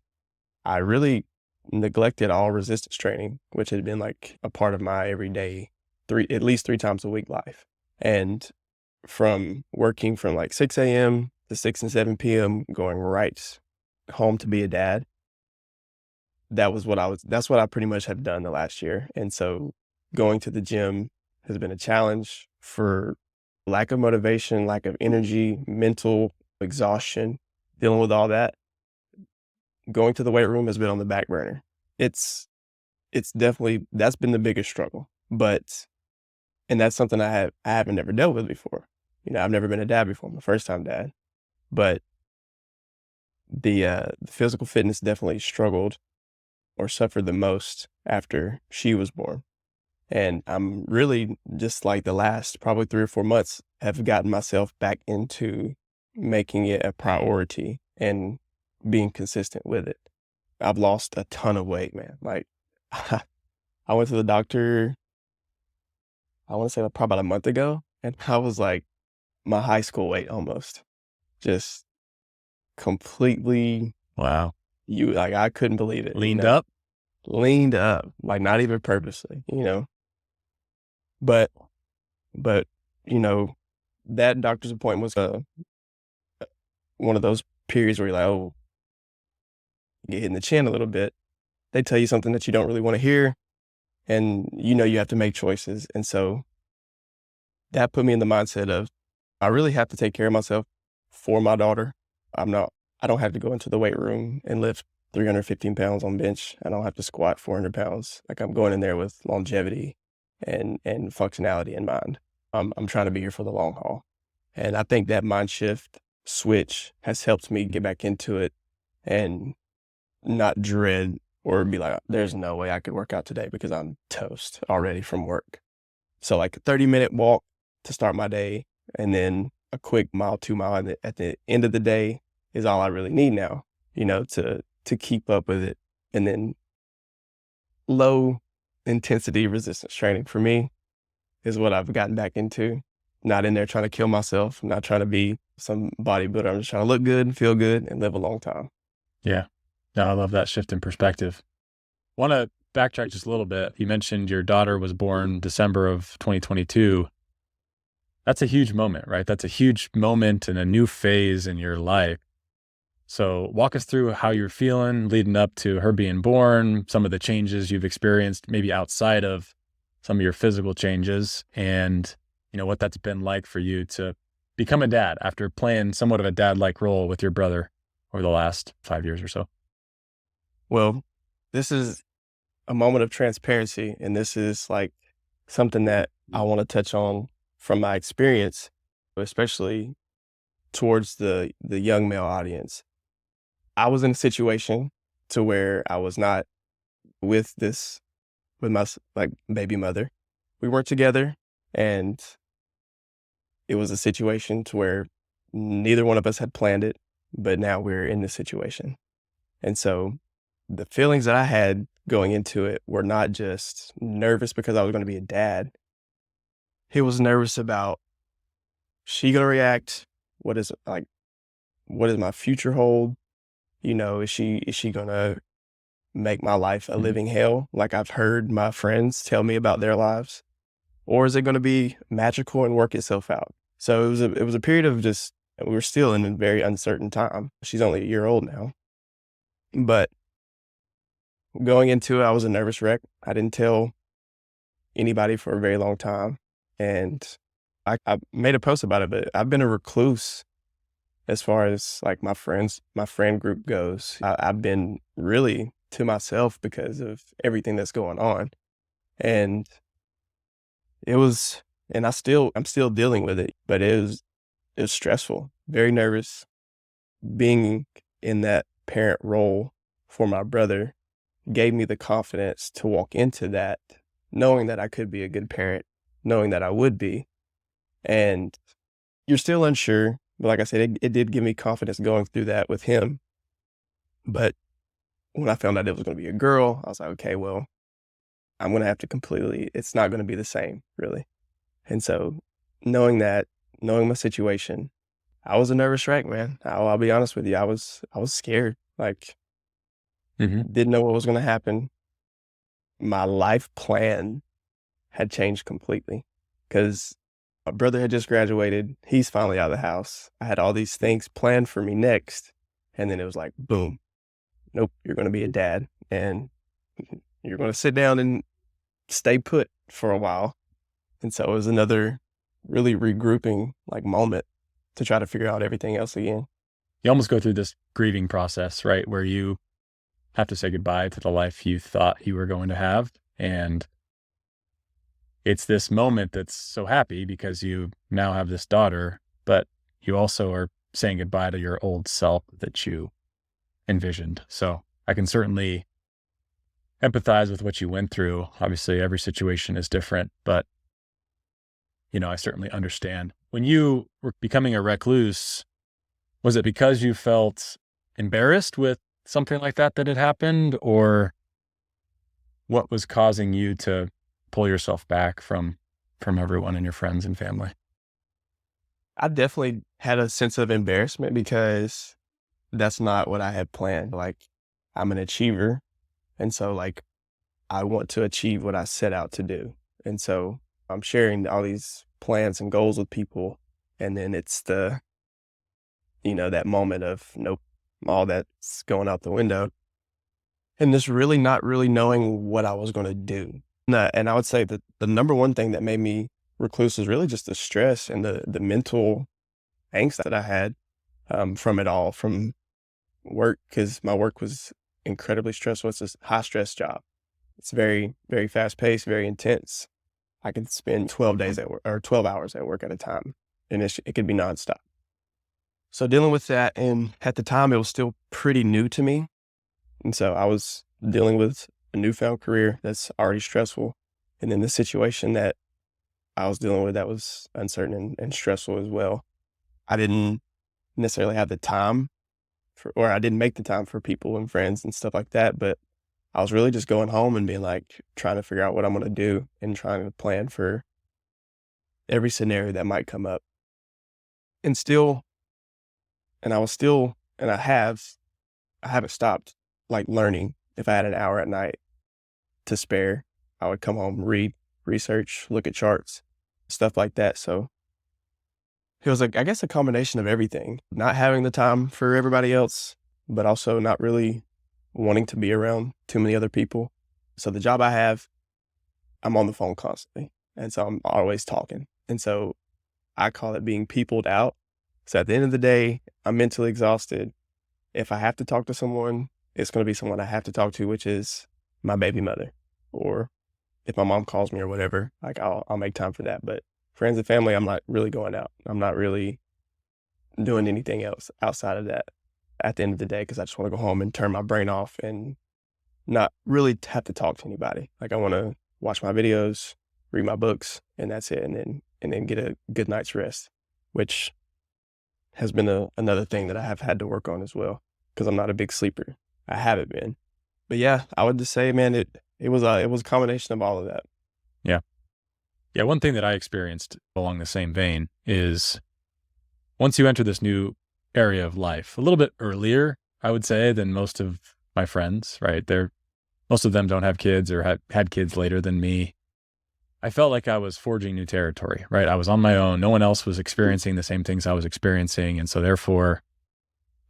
I really neglected all resistance training, which had been like a part of my everyday at least 3 times a week life. And from working from like 6 a.m. to 6 and 7 p.m., going right home to be a dad, that's what I pretty much have done the last year. And so going to the gym has been a challenge for lack of motivation, lack of energy, mental exhaustion, dealing with all that. Going to the weight room has been on the back burner. It's definitely, that's been the biggest struggle. And that's something I haven't never dealt with before. I've never been a dad before. I'm a first time dad. But the physical fitness definitely struggled or suffered the most after she was born. And I'm really just like the last probably 3 or 4 months have gotten myself back into making it a priority and being consistent with it. I've lost a ton of weight, man. Like, I went to the doctor, I want to say probably about a month ago, and I was like my high school weight almost. Just completely, Wow. I couldn't believe it. Leaned up? Leaned up, like not even purposely, But, that doctor's appointment was one of those periods where you're like, oh, you get hit in the chin a little bit. They tell you something that you don't really want to hear, and you have to make choices. And so that put me in the mindset of I really have to take care of myself for my daughter. I don't have to go into the weight room and lift 315 pounds on bench. I don't have to squat 400 pounds. Like I'm going in there with longevity and functionality in mind. I'm trying to be here for the long haul. And I think that mind shift switch has helped me get back into it and not dread or be like, there's no way I could work out today because I'm toast already from work. So like a 30-minute walk to start my day, and then a quick mile, 2 mile at the end of the day is all I really need now, to keep up with it. And then low intensity resistance training for me is what I've gotten back into. Not in there trying to kill myself, not trying to be some bodybuilder. I'm just trying to look good, feel good, and live a long time. Yeah. No, I love that shift in perspective. Want to backtrack just a little bit. You mentioned your daughter was born December of 2022. That's a huge moment, right? That's a huge moment and a new phase in your life. So walk us through how you're feeling leading up to her being born, some of the changes you've experienced, maybe outside of some of your physical changes, and what that's been like for you to become a dad after playing somewhat of a dad-like role with your brother over the last 5 years or so. Well, this is a moment of transparency, and this is like something that I want to touch on from my experience, especially towards the young male audience. I was in a situation to where I was not with my like baby mother. We weren't together, and it was a situation to where neither one of us had planned it, but now we're in this situation. And so the feelings that I had going into it were not just nervous because I was going to be a dad. He was nervous about she going to react. What is my future hold? Is she going to make my life a living hell like I've heard my friends tell me about their lives? Or is it going to be magical and work itself out? So it was a period of just, we were still in a very uncertain time. She's only a year old now. But going into it, I was a nervous wreck. I didn't tell anybody for a very long time. And I made a post about it, but I've been a recluse as far as like my friend group goes. I've been really to myself because of everything that's going on. And I'm still dealing with it, but it was stressful, very nervous. Being in that parent role for my brother gave me the confidence to walk into that, knowing that I could be a good parent, knowing that I would be. And you're still unsure, but like I said, it did give me confidence going through that with him. But when I found out it was going to be a girl, I was like, okay, well, I'm going to have to it's not going to be the same, really. And so knowing my situation, I was a nervous wreck, man. I'll be honest with you. I was scared, like didn't know what was going to happen. My life plan had changed completely because my brother had just graduated. He's finally out of the house. I had all these things planned for me next. And then it was like, boom, nope, you're going to be a dad and you're going to sit down and stay put for a while. And so it was another really regrouping like moment to try to figure out everything else again. You almost go through this grieving process, right? Where you have to say goodbye to the life you thought you were going to have. And it's this moment that's so happy because you now have this daughter, but you also are saying goodbye to your old self that you envisioned. So I can certainly empathize with what you went through. Obviously, every situation is different, but I certainly understand. When you were becoming a recluse, was it because you felt embarrassed with something like that had happened, or what was causing you to pull yourself back from everyone and your friends and family? I definitely had a sense of embarrassment because that's not what I had planned. Like, I'm an achiever. And so, like, I want to achieve what I set out to do. And so I'm sharing all these plans and goals with people. And then it's that moment of, nope, all that's going out the window. And just really not really knowing what I was going to do. And I would say that the number one thing that made me recluse was really just the stress and the mental angst that I had from it all, from work, because my work was incredibly stressful. It's a high stress job. It's very, very fast paced, very intense. I could spend 12 days at work or 12 hours at work at a time, and it could be nonstop. So dealing with that, and at the time it was still pretty new to me. And so I was dealing with a newfound career that's already stressful. And then the situation that I was dealing with that was uncertain and stressful as well. I didn't necessarily have the time or I didn't make the time for people and friends and stuff like that. But I was really just going home and being like, trying to figure out what I'm going to do and trying to plan for every scenario that might come up. And still, and I was still, and I haven't stopped like learning. If I had an hour at night to spare, I would come home, read, research, look at charts, stuff like that. So it was like, I guess, a combination of everything, not having the time for everybody else, but also not really wanting to be around too many other people. So the job I have, I'm on the phone constantly. And so I'm always talking. And so I call it being peopled out. So at the end of the day, I'm mentally exhausted. If I have to talk to someone, it's going to be someone I have to talk to, which is my baby mother. Or if my mom calls me or whatever, like I'll make time for that. But friends and family, I'm not really going out. I'm not really doing anything else outside of that at the end of the day, because I just want to go home and turn my brain off and not really have to talk to anybody. Like I want to watch my videos, read my books, and that's it. And then get a good night's rest, which has been another thing that I have had to work on as well, because I'm not a big sleeper. I haven't been. But yeah, I would just say, man, it was a combination of all of that. Yeah. Yeah. One thing that I experienced along the same vein is once you enter this new area of life, a little bit earlier, I would say, than most of my friends, right? Most of them don't have kids or had kids later than me. I felt like I was forging new territory, right? I was on my own. No one else was experiencing the same things I was experiencing. And so therefore,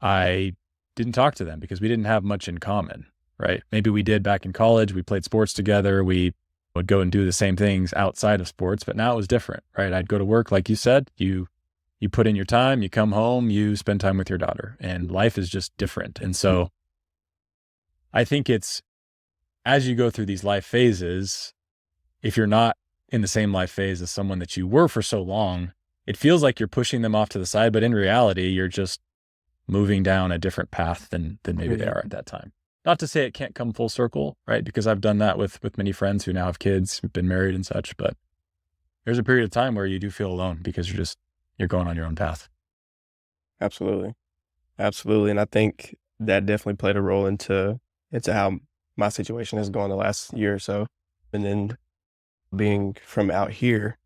I didn't talk to them because we didn't have much in common, right? Maybe we did back in college. We played sports together. We would go and do the same things outside of sports, but now it was different, right? I'd go to work, like you said, you put in your time, you come home, you spend time with your daughter, and life is just different. And so I think it's, as you go through these life phases, if you're not in the same life phase as someone that you were for so long, it feels like you're pushing them off to the side, but in reality, you're just moving down a different path than maybe they are at that time. Not to say it can't come full circle, right? Because I've done that with many friends who now have kids, who've been married and such, but there's a period of time where you do feel alone because you're going on your own path. Absolutely. Absolutely. And I think that definitely played a role into how my situation has gone the last year or so. And then being from out here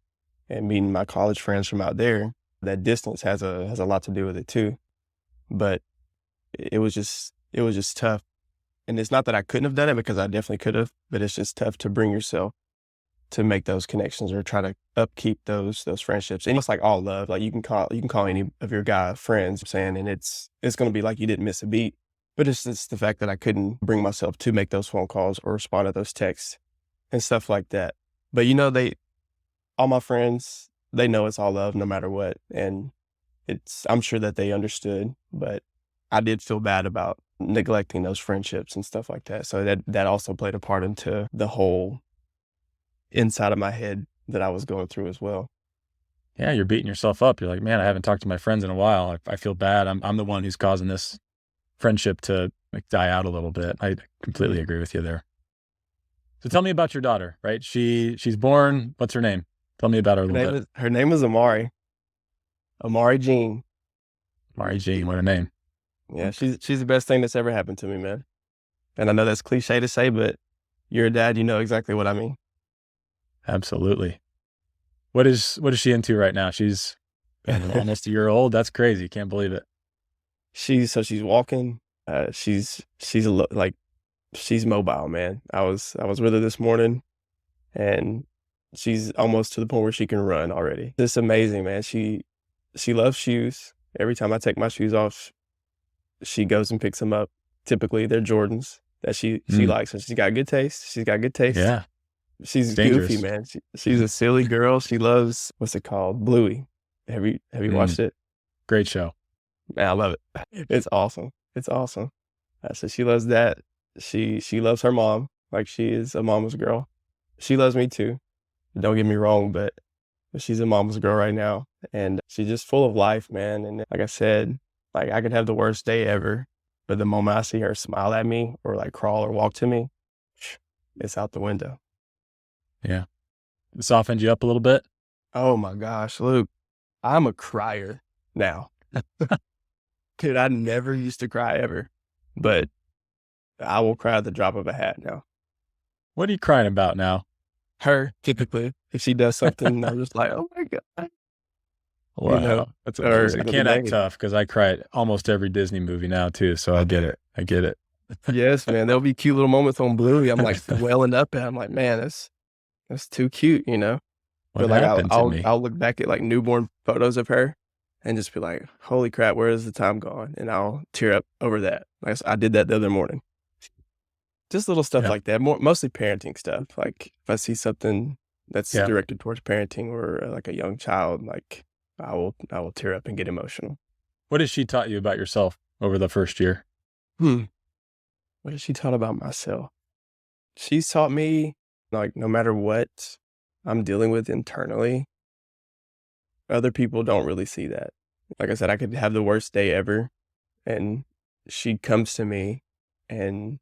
and meeting my college friends from out there, that distance has a lot to do with it too. But it was just tough. And it's not that I couldn't have done it, because I definitely could have, but it's just tough to bring yourself to make those connections or try to upkeep those friendships. And it's like all love. Like you can call any of your guy friends, I'm saying, and it's going to be like you didn't miss a beat. But it's just the fact that I couldn't bring myself to make those phone calls or respond to those texts and stuff like that. But all my friends, they know it's all love no matter what. And I'm sure that they understood, but I did feel bad about neglecting those friendships and stuff like that. So that also played a part into the whole inside of my head that I was going through as well. Yeah, you're beating yourself up. You're like, man, I haven't talked to my friends in a while. I feel bad. I'm the one who's causing this friendship to like die out a little bit. I completely agree with you there. So tell me about your daughter, right? She's born. What's her name? Tell me about her a little bit. Her name is Amari. Amari Jean. Amari Jean, what a name. Yeah, she's the best thing that's ever happened to me, man. And I know that's cliche to say, but you're a dad, you know exactly what I mean. Absolutely. What is she into right now? She's almost a year old. That's crazy. Can't believe it. She's walking. She's mobile, man. I was with her this morning, and she's almost to the point where she can run already. It's amazing, man. She loves shoes. Every time I take my shoes off, she goes and picks them up. Typically, they're Jordans that she likes, and she's got good taste. Yeah. She's It's goofy, dangerous. man. She's a silly girl. She loves, what's it called? Bluey. Have you Mm, watched it? great show. Man, I love it. It's awesome. It's awesome. So she loves that. She loves her mom. Like, she is a mama's girl. She loves me too. Don't get me wrong, but she's a mama's girl right now. And she's just full of life, man. And like I said, like, I could have the worst day ever, but the moment I see her smile at me or like crawl or walk to me, it's out the window. Yeah. It softened you up a little bit? Oh my gosh, Luke, I'm a crier now. Dude, I never used to cry ever, but I will cry at the drop of a hat now. What are you crying about now? Her, typically, if she does something, I'm just like, oh my God, you know, Wow, that's or amazing. I the can't act negative. tough because I cry at almost every Disney movie now too, so I get it. I get it. Yes, man, there'll be cute little moments on Bluey. I'm like welling up, and I'm like, man, that's too cute, you know. What But like, I'll happened to I'll me? I'll look back at like newborn photos of her, and just be like, holy crap, where is the time gone? And I'll tear up over that. Like I did that the other morning. Just little stuff Yeah. like that, mostly parenting stuff. Like, if I see something that's Yeah. directed towards parenting or, like, a young child, like, I will tear up and get emotional. What has she taught you about yourself over the first year? Hmm, what has she taught about myself? She's taught me, like, no matter what I'm dealing with internally, other people don't really see that. Like I said, I could have the worst day ever, and she comes to me, and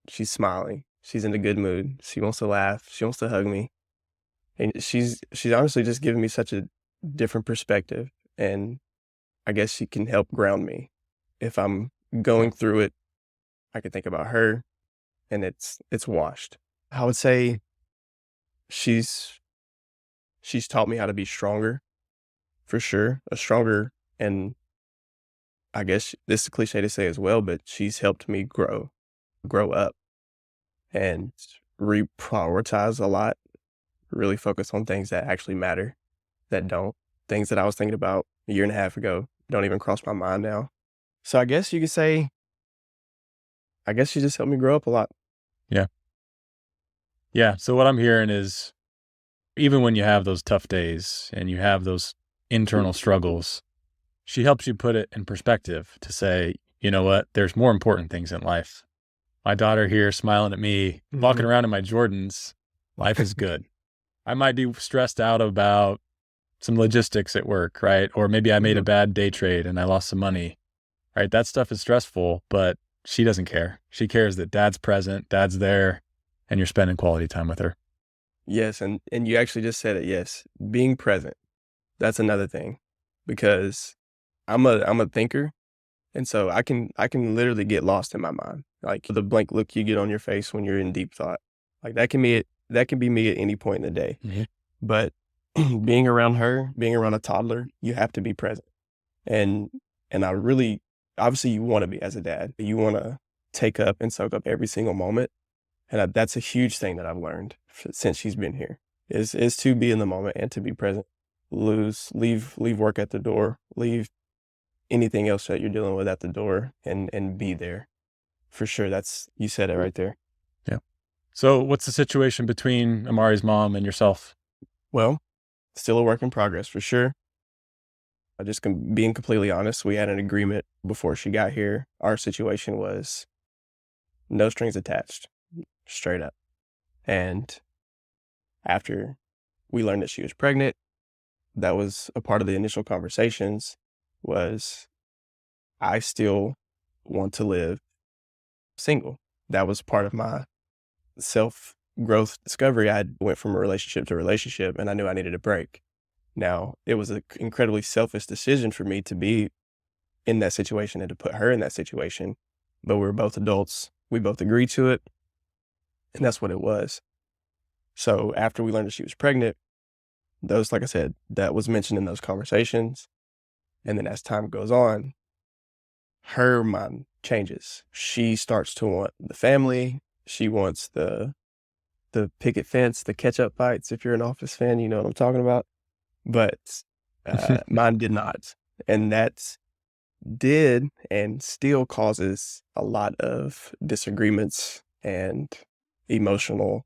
she's smiling. She's in a good mood. She wants to laugh. She wants to hug me. And she's honestly just given me such a different perspective, and I guess she can help ground me. If I'm Yeah. going through it, I can think about her, and it's washed. I would say she's she's taught me how to be stronger, for sure, a stronger, and I guess this is cliche to say as well, but she's helped me grow up and reprioritize a lot, really focus on things that actually matter, that don't. Things that I was thinking about a year and a half ago don't even cross my mind now. So I guess you could say, I guess she just helped me grow up a lot. Yeah. Yeah. So what I'm hearing is even when you have those tough days and you have those internal struggles, she helps you put it in perspective to say, you know what, there's more important things in life. My daughter here smiling at me, walking Mhm. around in my Jordans, life is good. I might be stressed out about some logistics at work, right? Or maybe I made a Mhm. bad day trade and I lost some money, right? That stuff is stressful, but she doesn't care. She cares that dad's present, dad's there, and you're spending quality time with her. Yes, and you actually just said it, yes. Being present, that's another thing, because I'm a thinker, and so I can literally get lost in my mind, like, the blank look you get on your face when you're in deep thought. Like, that can be me at any point in the day. Mhm. But being around her, being around a toddler, you have to be present. And and I really obviously, you wanna be as a dad. You wanna take up and soak up every single moment, and that's a huge thing that I've learned since she's been here, is to be in the moment and to be present. Leave work at the door, leave anything else that you're dealing with at the door, and be there. For sure, that's you said it right there. Yeah. So, what's the situation between Amari's mom and yourself? Well, still a work in progress for sure. I just being completely honest, we had an agreement before she got here. Our situation was no strings attached, straight up. And after we learned that she was pregnant, that was a part of the initial conversations was I still want to live single. That was part of my self growth discovery. I went from a relationship to relationship and I knew I needed a break. Now, it was an incredibly selfish decision for me to be in that situation and to put her in that situation, but we were both adults. We both agreed to it, and that's what it was. So after we learned that she was pregnant, those, like I said, that was mentioned in those conversations. And then as time goes on, her mind changes. She starts to want the family. She wants the picket fence, the catch up fights. If you're an Office fan, you know what I'm talking about. But mine did not, and that did and still causes a lot of disagreements and emotional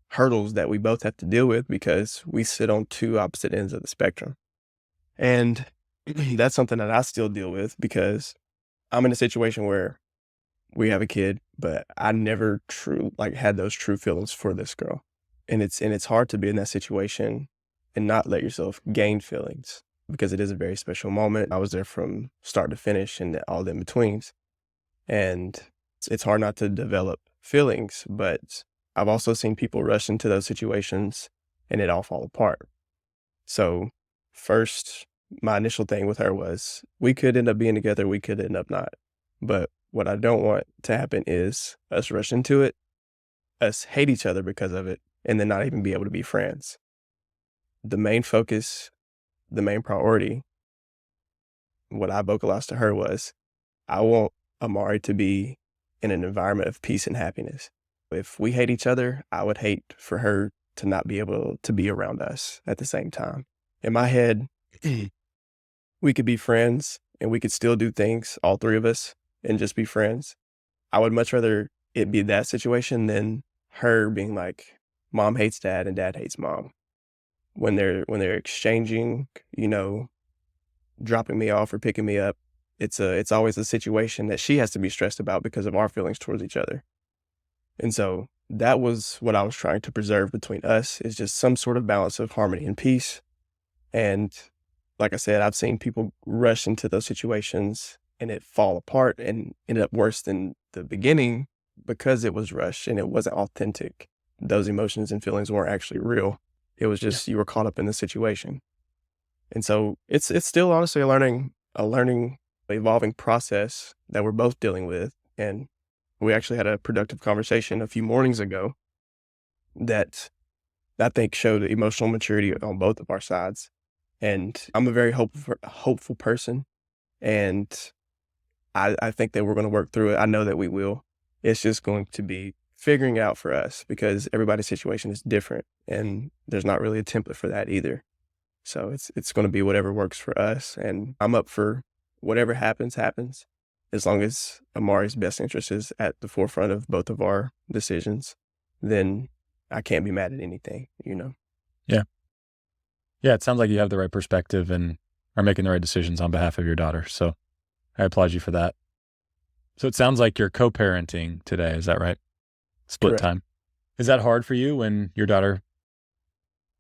hurdles that we both have to deal with because we sit on two opposite ends of the spectrum. And that's something that I still deal with because I'm in a situation where we have a kid, but I never had those true feelings for this girl. And it's hard to be in that situation and not let yourself gain feelings because it is a very special moment. I was there from start to finish and all the in-betweens. And it's hard not to develop feelings, but I've also seen people rush into those situations and it all fall apart. So first, my initial thing with her was we could end up being together, we could end up not. But what I don't want to happen is us rush into it, us hate each other because of it, and then not even be able to be friends. The main focus, the main priority, what I vocalized to her was, I want Amari to be in an environment of peace and happiness. If we hate each other, I would hate for her to not be able to be around us at the same time. In my head, we could be friends and we could still do things, all three of us, and just be friends. I would much rather it be that situation than her being like, mom hates dad and dad hates mom. When they're exchanging, dropping me off or picking me up, it's always a situation that she has to be stressed about because of our feelings towards each other. And so that was what I was trying to preserve between us, is just some sort of balance of harmony and peace. And like I said, I've seen people rush into those situations and it fall apart and ended up worse than the beginning because it was rushed and it wasn't authentic. Those emotions and feelings weren't actually real. It was just you were caught up in the situation. And so it's still honestly a learning, evolving process that we're both dealing with. And we actually had a productive conversation a few mornings ago that I think showed emotional maturity on both of our sides. And I'm a very hopeful person. And I think that we're going to work through it. I know that we will. It's just going to be figuring out for us because everybody's situation is different and there's not really a template for that either. So it's going to be whatever works for us. And I'm up for whatever happens, as long as Amari's best interest is at the forefront of both of our decisions, then I can't be mad at anything, Yeah. Yeah, it sounds like you have the right perspective and are making the right decisions on behalf of your daughter. So I applaud you for that. So it sounds like you're co-parenting today. Is that right? Split Correct. time. Is that hard for you when your daughter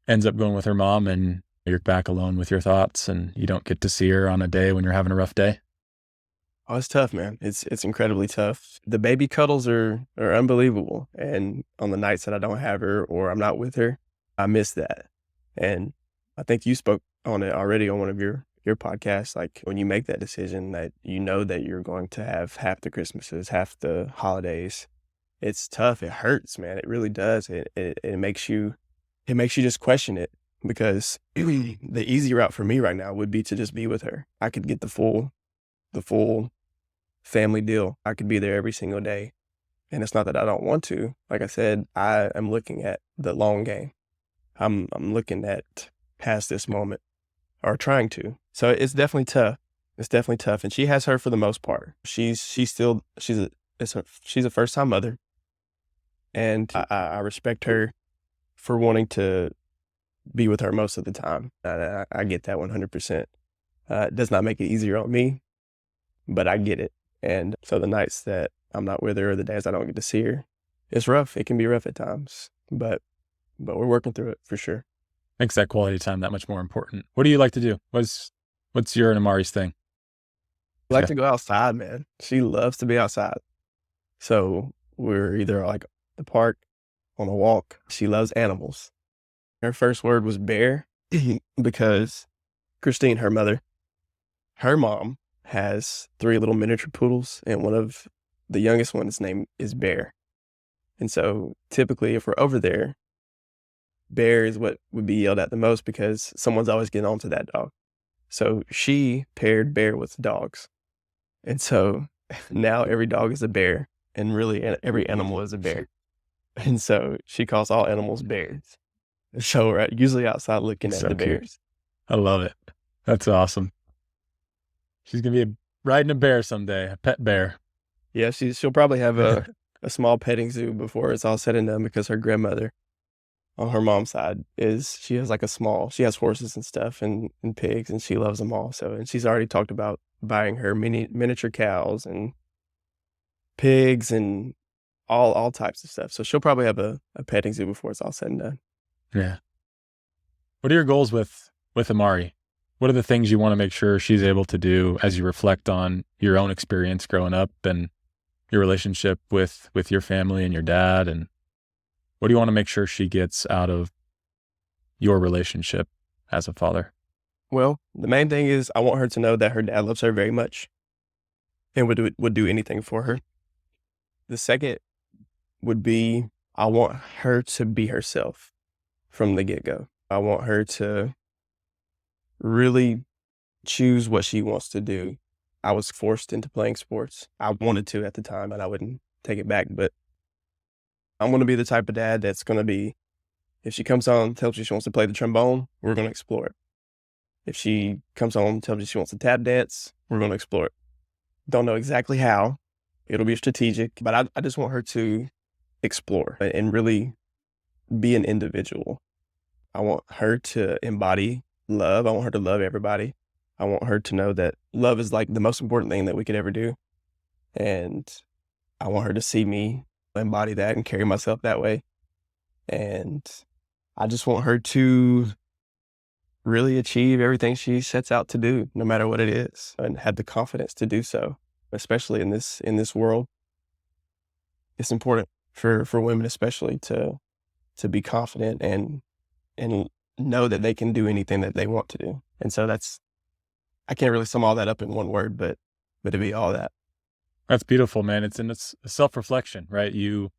ends up going with her mom and you're back alone with your thoughts and you don't get to see her on a day when you're having a rough day? Oh, it's tough, man. It's incredibly tough. The baby cuddles are unbelievable. And on the nights that I don't have her or I'm not with her, I miss that. And I think you spoke on it already on one of your podcasts. Like when you make that decision that you know that you're going to have half the Christmases, half the holidays, it's tough. It hurts, man. It really does. It makes you just question it because the easy route for me right now would be to just be with her. I could get the full family deal. I could be there every single day. And it's not that I don't want to. Like I said, I am looking at the long game. I'm looking at past this moment or trying to. So it's definitely tough. It's definitely tough. And she has her for the most part. She's a first time mother. And I respect her for wanting to be with her most of the time. I get that 100%. It does not make it easier on me, but I get it. And so the nights that I'm not with her or the days I don't get to see her, it's rough. It can be rough at times, but we're working through it for sure. Makes that quality time that much more important. What do you like to do? What's your and Amari's thing? I like to go outside, man. She loves to be outside. So we're either like the park, on a walk. She loves animals. Her first word was bear because Christine, her mother, her mom has 3 little miniature poodles, and one of the youngest one's name is Bear. And so typically if we're over there, Bear is what would be yelled at the most because someone's always getting onto that dog. So she paired Bear with dogs. And so now every dog is a bear, and really every animal is a bear. And so she calls all animals bears. So we're usually outside looking at So the cute. bears. I love it. That's awesome. She's going to be riding a bear someday, a pet bear. Yeah, she'll probably have a small petting zoo before it's all said and done because her grandmother on her mom's side is she has like she has horses and stuff and pigs, and she loves them all. So, and she's already talked about buying her miniature cows and pigs and all types of stuff. So she'll probably have a petting zoo before it's all said and done. Yeah. What are your goals with Amari? What are the things you want to make sure she's able to do as you reflect on your own experience growing up and your relationship with your family and your dad? And what do you want to make sure she gets out of your relationship as a father? Well, the main thing is I want her to know that her dad loves her very much and would do anything for her. The second would be I want her to be herself from the get-go. I want her to really choose what she wants to do. I was forced into playing sports. I wanted to at the time, and I wouldn't take it back, but I'm going to be the type of dad that's going to be, if she comes home and tells you she wants to play the trombone, we're going to explore it. If she comes home and tells you she wants to tap dance, we're going to explore it. Don't know exactly how. It'll be strategic, but I just want her to explore and really be an individual. I want her to embody love. I want her to love everybody. I want her to know that love is like the most important thing that we could ever do. And I want her to see me embody that and carry myself that way. And I just want her to really achieve everything she sets out to do, no matter what it is, and have the confidence to do so, especially in this world. It's important for women especially to be confident and know that they can do anything that they want to do. And so I can't really sum all that up in one word, but it'd be all that. That's beautiful, man. It's a self-reflection, right? You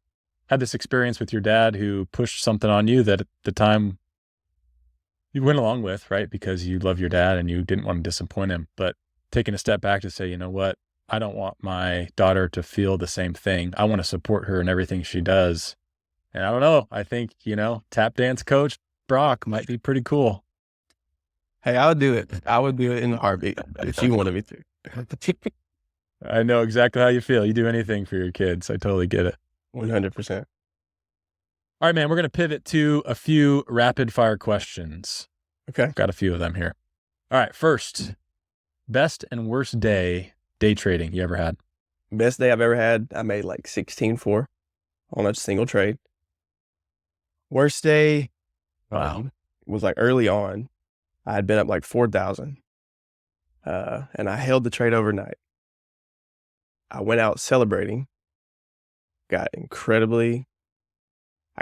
had this experience with your dad who pushed something on you that at the time you went along with, right? Because you love your dad and you didn't want to disappoint him. But taking a step back to say, you know what? I don't want my daughter to feel the same thing. I want to support her in everything she does. And I don't know. I think, tap dance coach Broc might be pretty cool. Hey, I would do it. I would do it in a heartbeat if she wanted me to. I know exactly how you feel. You do anything for your kids. I totally get it. 100%. All right, man, we're going to pivot to a few rapid fire questions. Okay. Got a few of them here. All right. First, best and worst day trading you ever had? Best day I've ever had, I made like 16-4 on a single trade. Worst day, Wow. was like early on. I had been up like 4,000, and I held the trade overnight. I went out celebrating, I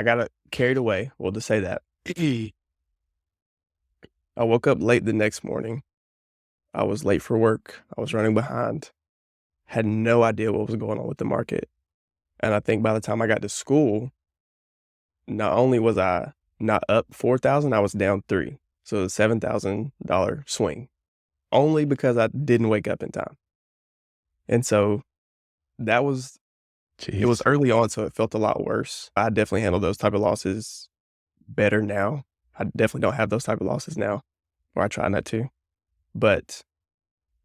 got carried away. We'll just say that. I woke up late the next morning. I was late for work. I was running behind. Had no idea what was going on with the market. And I think by the time I got to school, not only was I not up 4,000, I was down 3. So a $7,000 swing, only because I didn't wake up in time. And so it was early on, so it felt a lot worse. I definitely handle those type of losses better now. I definitely don't have those type of losses now, or I try not to. But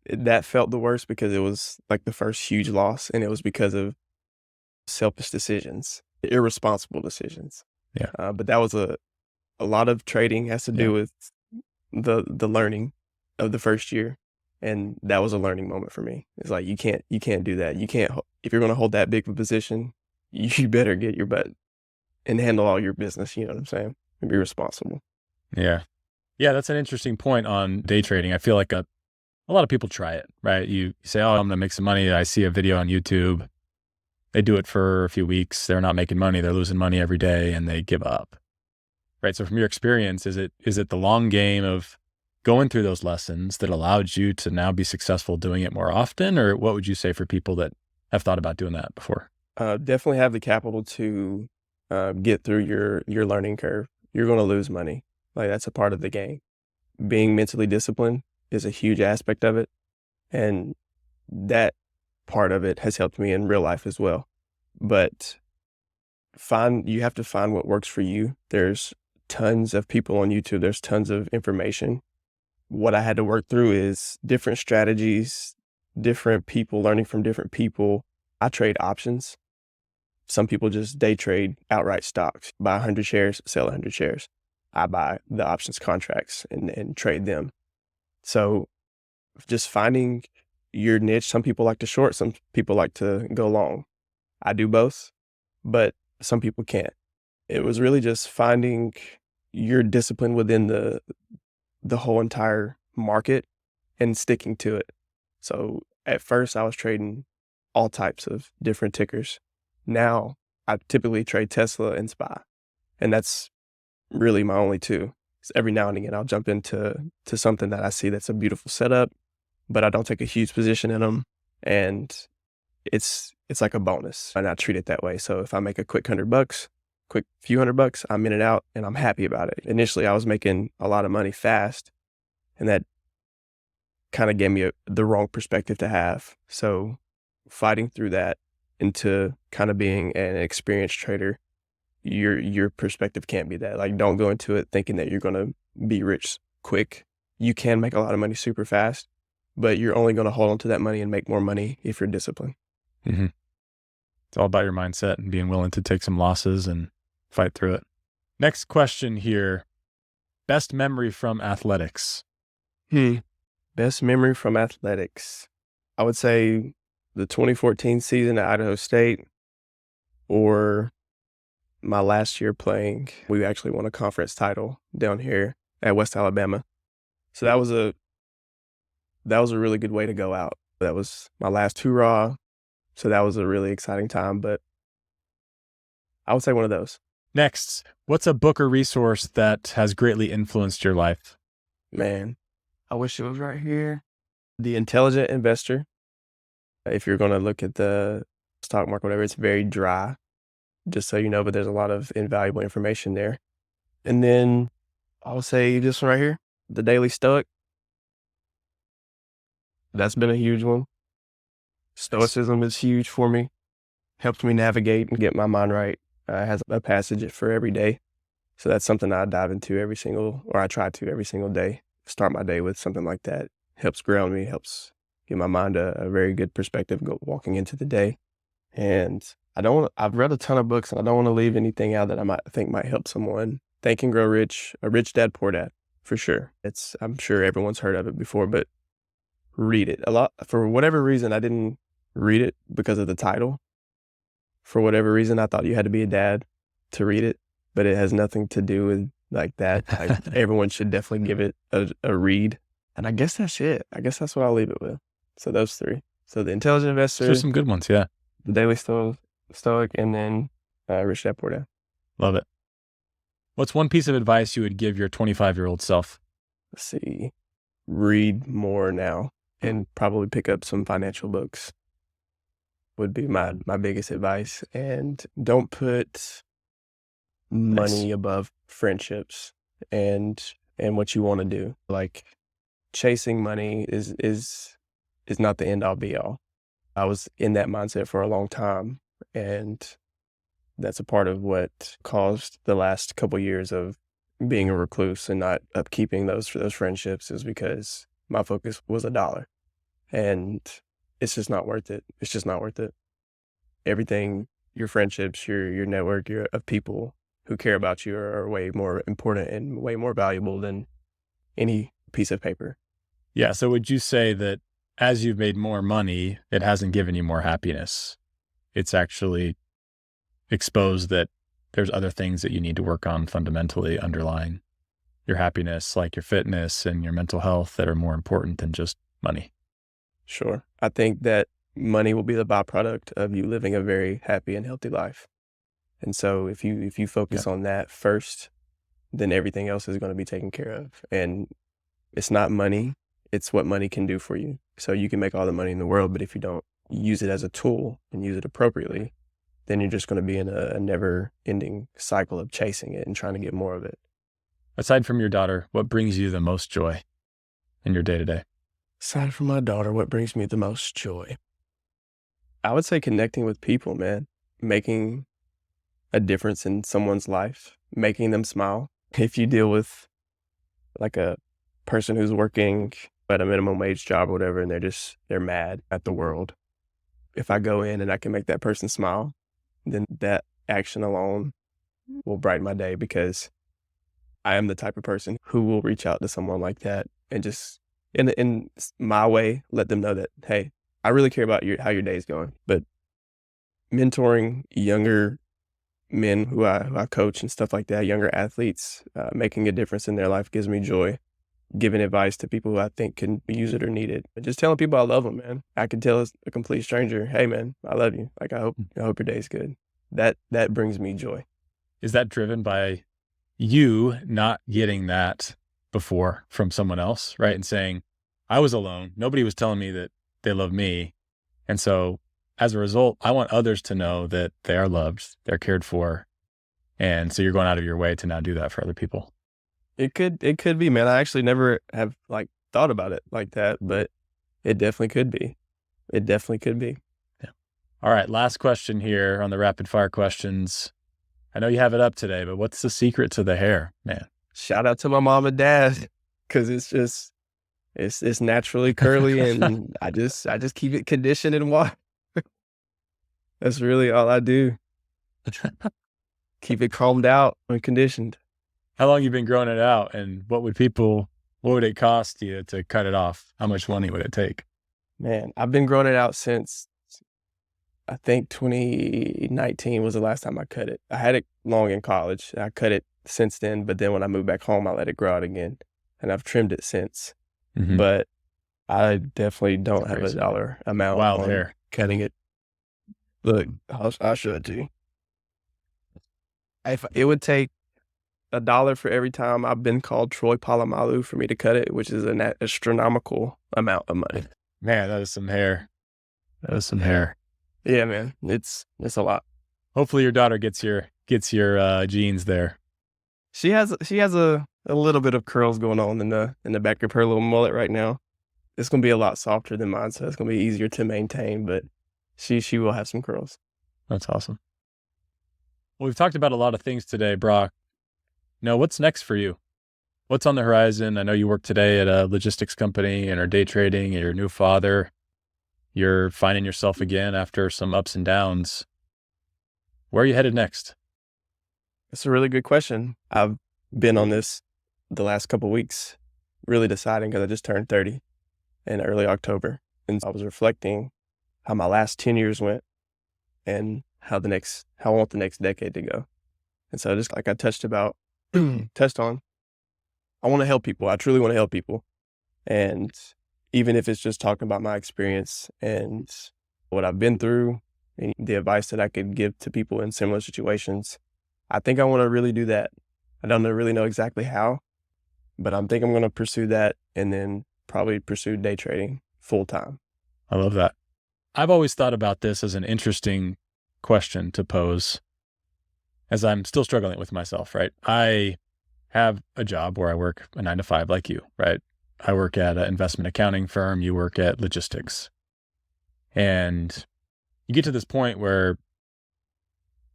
that felt the worst because it was like the first huge loss, and it was because of selfish decisions, irresponsible decisions. Yeah. But that was a lot of trading has to do with the learning of the first year. And that was a learning moment for me. It's like, you can't do that. You can't, if you're going to hold that big of a position, you better get your butt and handle all your business. You know what I'm saying? And be responsible. Yeah. Yeah. That's an interesting point on day trading. I feel like a lot of people try it, right? You say, oh, I'm going to make some money. I see a video on YouTube. They do it for a few weeks. They're not making money. They're losing money every day and they give up. Right. So from your experience, is it the long game of going through those lessons that allowed you to now be successful doing it more often? Or what would you say for people that have thought about doing that before? Definitely have the capital to get through your learning curve. You're going to lose money. Like, that's a part of the game. Being mentally disciplined is a huge aspect of it. And that part of it has helped me in real life as well. But you have to find what works for you. There's tons of people on YouTube. There's tons of information. What I had to work through is different strategies, different people, learning from different people. I trade options. Some people just day trade outright stocks, buy 100 shares, sell 100 shares. I buy the options contracts and trade them. So just finding your niche. Some people like to short, some people like to go long. I do both, but some people can't. It was really just finding your discipline within the whole entire market and sticking to it. So at first I was trading all types of different tickers. Now I typically trade Tesla and SPY, and that's really my only two. So every now and again I'll jump into something that I see that's a beautiful setup, but I don't take a huge position in them, and it's like a bonus, and I treat it that way. So if I make a quick $100, quick few $100, I'm in and out, and I'm happy about it. Initially, I was making a lot of money fast, and that kind of gave me the wrong perspective to have. So fighting through that into kind of being an experienced trader, your perspective can't be that. Like, don't go into it thinking that you're going to be rich quick. You can make a lot of money super fast, but you're only going to hold on to that money and make more money if you're disciplined. Mm-hmm. It's all about your mindset and being willing to take some losses and fight through it. Next question here. Best memory from athletics? Best memory from athletics. I would say the 2014 season at Idaho State, or my last year playing. We actually won a conference title down here at West Alabama. So that was a really good way to go out. That was my last hurrah. So that was a really exciting time, but I would say one of those. Next, what's a book or resource that has greatly influenced your life? Man, I wish it was right here. The Intelligent Investor. If you're going to look at the stock market, whatever, it's very dry, just so you know, but there's a lot of invaluable information there. And then I would say this one right here, The Daily Stoic. That's been a huge one. Stoicism is huge for me. Helps me navigate and get my mind right. Has a passage for every day. So that's something I dive into I try to every single day. Start my day with something like that. Helps ground me, helps give my mind a very good perspective walking into the day. And I've read a ton of books, and I don't want to leave anything out that I might help someone. Think and Grow Rich, A Rich Dad, Poor Dad, for sure. I'm sure everyone's heard of it before, but read it a lot. For whatever reason, I didn't read it because of the title. For whatever reason, I thought you had to be a dad to read it, but it has nothing to do with like that. Everyone should definitely give it a read. And I guess that's it. I guess that's what I'll leave it with. So those three. So The Intelligent Investor. There's some good ones, yeah. The Daily Stoic, and then Rich Dad, Poor Dad. Love it. What's one piece of advice you would give your 25-year-old self? Let's see. Read more now and probably pick up some financial books would be my biggest advice. And don't put money above friendships and what you want to do. Like, chasing money is not the end all be all. I was in that mindset for a long time, and that's a part of what caused the last couple years of being a recluse and not upkeeping those friendships, is because my focus was $1, and it's just not worth it. It's just not worth it. Everything, your friendships, your network of people who care about you are way more important and way more valuable than any piece of paper. Yeah. So would you say that as you've made more money, it hasn't given you more happiness? It's actually exposed that there's other things that you need to work on fundamentally underlying your happiness, like your fitness and your mental health, that are more important than just money. Sure. I think that money will be the byproduct of you living a very happy and healthy life. And so if you focus on that first, then everything else is going to be taken care of. And it's not money, it's what money can do for you. So you can make all the money in the world, but if you don't use it as a tool and use it appropriately, then you're just going to be in a never-ending cycle of chasing it and trying to get more of it. Aside from your daughter, what brings you the most joy in your day-to-day? Aside from my daughter, what brings me the most joy? I would say connecting with people, man. Making a difference in someone's life, making them smile. If you deal with like a person who's working at a minimum wage job or whatever, and they're mad at the world, if I go in and I can make that person smile, then that action alone will brighten my day, because I am the type of person who will reach out to someone like that and just in my way, let them know that, hey, I really care about how your day is going. But mentoring younger men who I coach and stuff like that, younger athletes, making a difference in their life gives me joy. Giving advice to people who I think can use it or need it. But just telling people I love them, man. I can tell a complete stranger, hey man, I love you. Like, I hope your day's good. That brings me joy. Is that driven by you not getting that before from someone else, right? And saying, I was alone. Nobody was telling me that they love me. And so as a result, I want others to know that they are loved, they're cared for. And so you're going out of your way to now do that for other people. It could be, man. I actually never have thought about it like that, but it definitely could be. It definitely could be. Yeah. All right. Last question here on the rapid fire questions. I know you have it up today, but what's the secret to the hair, man? Shout out to my mom and dad, because it's naturally curly, and I just keep it conditioned and water. That's really all I do. Keep it combed out and conditioned. How long you been growing it out, and what would it cost you to cut it off? How much money would it take? Man, I've been growing it out since I think 2019 was the last time I cut it. I had it long in college. I cut it since then, but then when I moved back home, I let it grow out again, and I've trimmed it since. Mm-hmm. But I definitely don't have a dollar amount wild on hair cutting it. Look, I'll show it to you. If it would take $1 for every time I've been called Troy Polamalu for me to cut it, which is an astronomical amount of money. Man, that is some hair. That is some hair. Yeah, man, it's a lot. Hopefully your daughter gets your genes there. She has a little bit of curls going on in the back of her little mullet right now. It's gonna be a lot softer than mine, so it's gonna be easier to maintain. But she will have some curls. That's awesome. Well, we've talked about a lot of things today, Broc. Now, what's next for you? What's on the horizon? I know you work today at a logistics company and are day trading, and you're a new father. You're finding yourself again after some ups and downs. Where are you headed next? That's a really good question. I've been on this the last couple of weeks, really deciding, because I just turned 30 in early October. And I was reflecting how my last 10 years went and how I want the next decade to go. And so just like I touched on, I want to help people. I truly want to help people. And even if it's just talking about my experience and what I've been through and the advice that I could give to people in similar situations, I think I want to really do that. I don't really know exactly how, but I think I'm going to pursue that, and then probably pursue day trading full time. I love that. I've always thought about this as an interesting question to pose, as I'm still struggling with myself, right? I have a job where I work a 9 to 5 like you, right? I work at an investment accounting firm. You work at logistics. And you get to this point where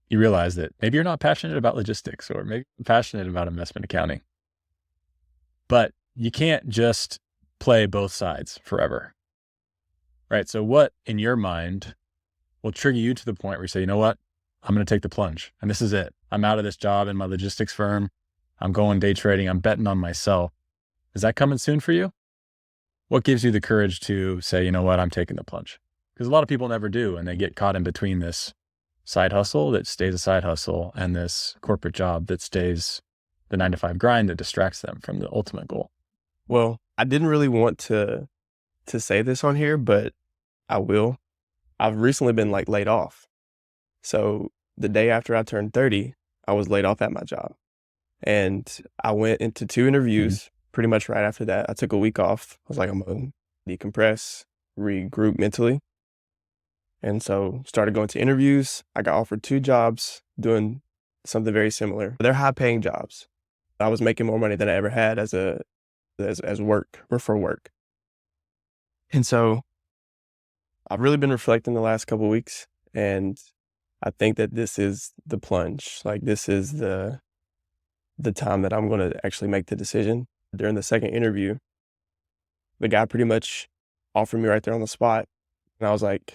you realize that maybe you're not passionate about logistics, or maybe you're passionate about investment accounting. But you can't just play both sides forever, right? So what in your mind will trigger you to the point where you say, you know what? I'm going to take the plunge, and this is it. I'm out of this job in my logistics firm. I'm going day trading. I'm betting on myself. Is that coming soon for you? What gives you the courage to say, you know what, I'm taking the plunge? Because a lot of people never do, and they get caught in between this side hustle that stays a side hustle and this corporate job that stays the 9 to 5 grind that distracts them from the ultimate goal. Well, I didn't really want to say this on here, but I will. I've recently been laid off. So the day after I turned 30, I was laid off at my job. And I went into 2 interviews pretty much right after that. I took a week off. I was like, I'm going to decompress, regroup mentally. And so started going to interviews. I got offered 2 jobs doing something very similar. They're high paying jobs. I was making more money than I ever had as work or for work. And so I've really been reflecting the last couple of weeks, and I think that this is the plunge. This is the time that I'm going to actually make the decision. During the second interview, the guy pretty much offered me right there on the spot. And I was like,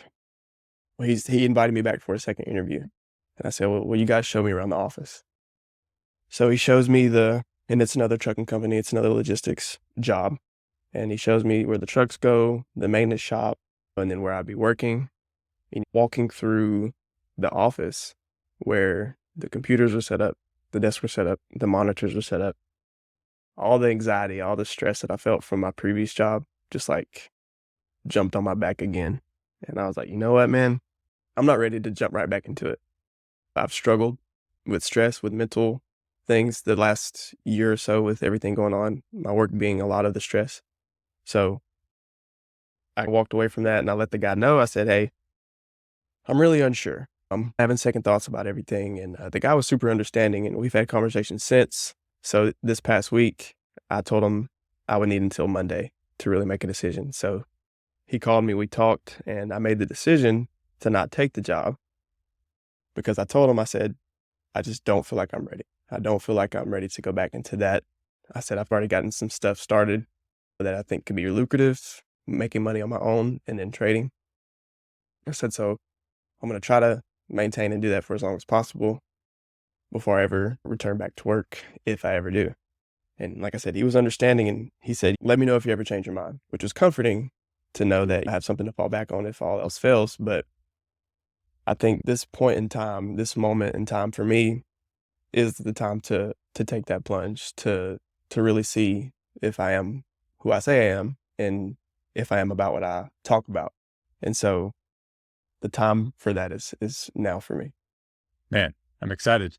well, he invited me back for a second interview. And I said, well, you guys show me around the office. So he shows me and it's another trucking company. It's another logistics job. And he shows me where the trucks go, the maintenance shop, and then where I'd be working. And walking through the office where the computers were set up, the desks were set up, the monitors were set up, all the anxiety, all the stress that I felt from my previous job just like jumped on my back again. And I was like, you know what, man? I'm not ready to jump right back into it. I've struggled with stress, with mental things the last year or so with everything going on, my work being a lot of the stress. So I walked away from that and I let the guy know. I said, hey, I'm really unsure. I'm having second thoughts about everything. And the guy was super understanding and we've had conversations since. So this past week, I told him I would need until Monday to really make a decision. So he called me, we talked, and I made the decision to not take the job because I told him, I said, I just don't feel like I'm ready. I don't feel like I'm ready to go back into that. I said, I've already gotten some stuff started that I think could be lucrative, making money on my own and then trading. I said, so I'm going to try to maintain and do that for as long as possible before I ever return back to work, if I ever do. And like I said, he was understanding and he said, let me know if you ever change your mind, which was comforting to know that I have something to fall back on if all else fails. But I think this point in time, this moment in time for me is the time to take that plunge, to really see if I am who I say I am and if I am about what I talk about. And so the time for that is now for me. Man, I'm excited.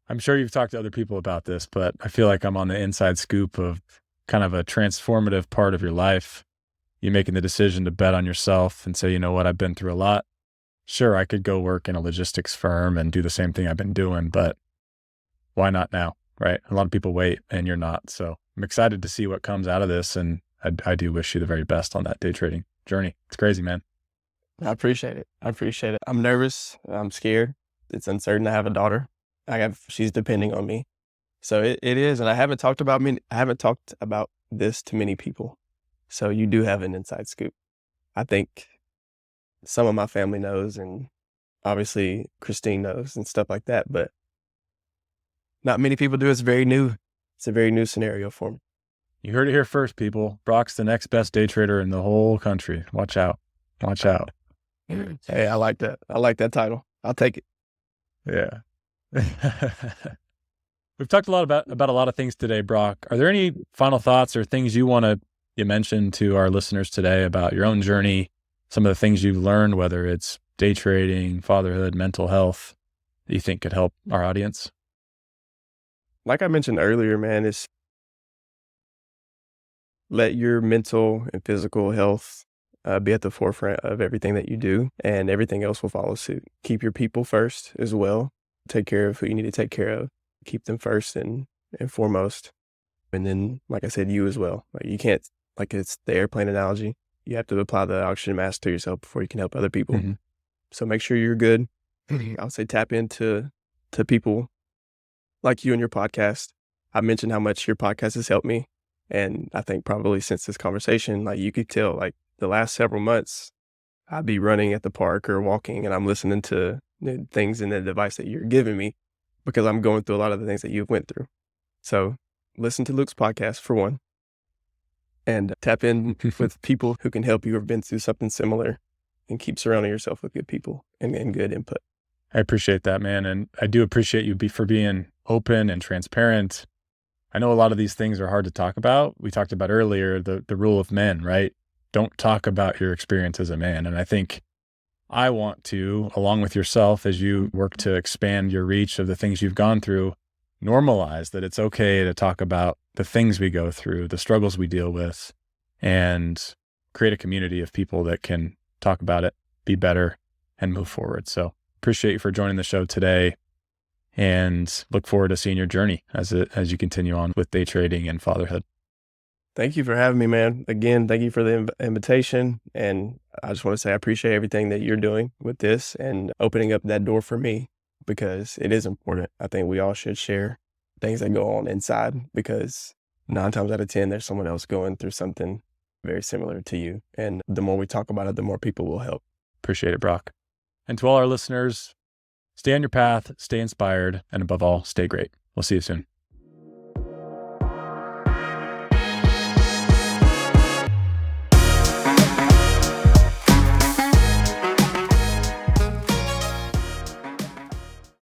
I'm sure you've talked to other people about this, but I feel like I'm on the inside scoop of kind of a transformative part of your life. You making the decision to bet on yourself and say, you know what, I've been through a lot. Sure, I could go work in a logistics firm and do the same thing I've been doing, but why not now, right? A lot of people wait and you're not. So I'm excited to see what comes out of this. And I do wish you the very best on that day trading journey. It's crazy, man. I appreciate it. I'm nervous. I'm scared. It's uncertain. I have a daughter. She's depending on me. So it is. And I haven't talked about this to many people. So you do have an inside scoop. I think some of my family knows and obviously Christine knows and stuff like that, but not many people do. It's very new. It's a very new scenario for me. You heard it here first, people. Broc's the next best day trader in the whole country. Watch out. Watch out. Hey, I like that. I like that title. I'll take it. Yeah. We've talked a lot about a lot of things today, Broc. Are there any final thoughts or things you mention to our listeners today about your own journey, some of the things you've learned, whether it's day trading, fatherhood, mental health, that you think could help our audience? Like I mentioned earlier, man, is let your mental and physical health be at the forefront of everything that you do, and everything else will follow suit. Keep your people first as well. Take care of who you need to take care of. Keep them first and foremost. And then, like I said, you as well. Like you can't, like it's the airplane analogy. You have to apply the oxygen mask to yourself before you can help other people. Mm-hmm. So make sure you're good. I would say tap into people like you and your podcast. I mentioned how much your podcast has helped me. And I think probably since this conversation, like you could tell, like the last several months, I'd be running at the park or walking and I'm listening to the things in the device that you're giving me because I'm going through a lot of the things that you've went through. So listen to Luke's podcast for one and tap in with people who can help you or have been through something similar and keep surrounding yourself with good people and good input. I appreciate that, man. And I do appreciate you for being open and transparent. I know a lot of these things are hard to talk about. We talked about earlier, the rule of men, right? Don't talk about your experience as a man. And I think I want to, along with yourself, as you work to expand your reach of the things you've gone through, normalize that it's okay to talk about the things we go through, the struggles we deal with, and create a community of people that can talk about it, be better, and move forward. So appreciate you for joining the show today and look forward to seeing your journey as you continue on with day trading and fatherhood. Thank you for having me, man. Again, thank you for the invitation. And I just want to say I appreciate everything that you're doing with this and opening up that door for me because it is important. I think we all should share things that go on inside because 9 times out of 10, there's someone else going through something very similar to you. And the more we talk about it, the more people will help. Appreciate it, Broc. And to all our listeners, Stay on your path, stay inspired, and above all, stay great. We'll see you soon.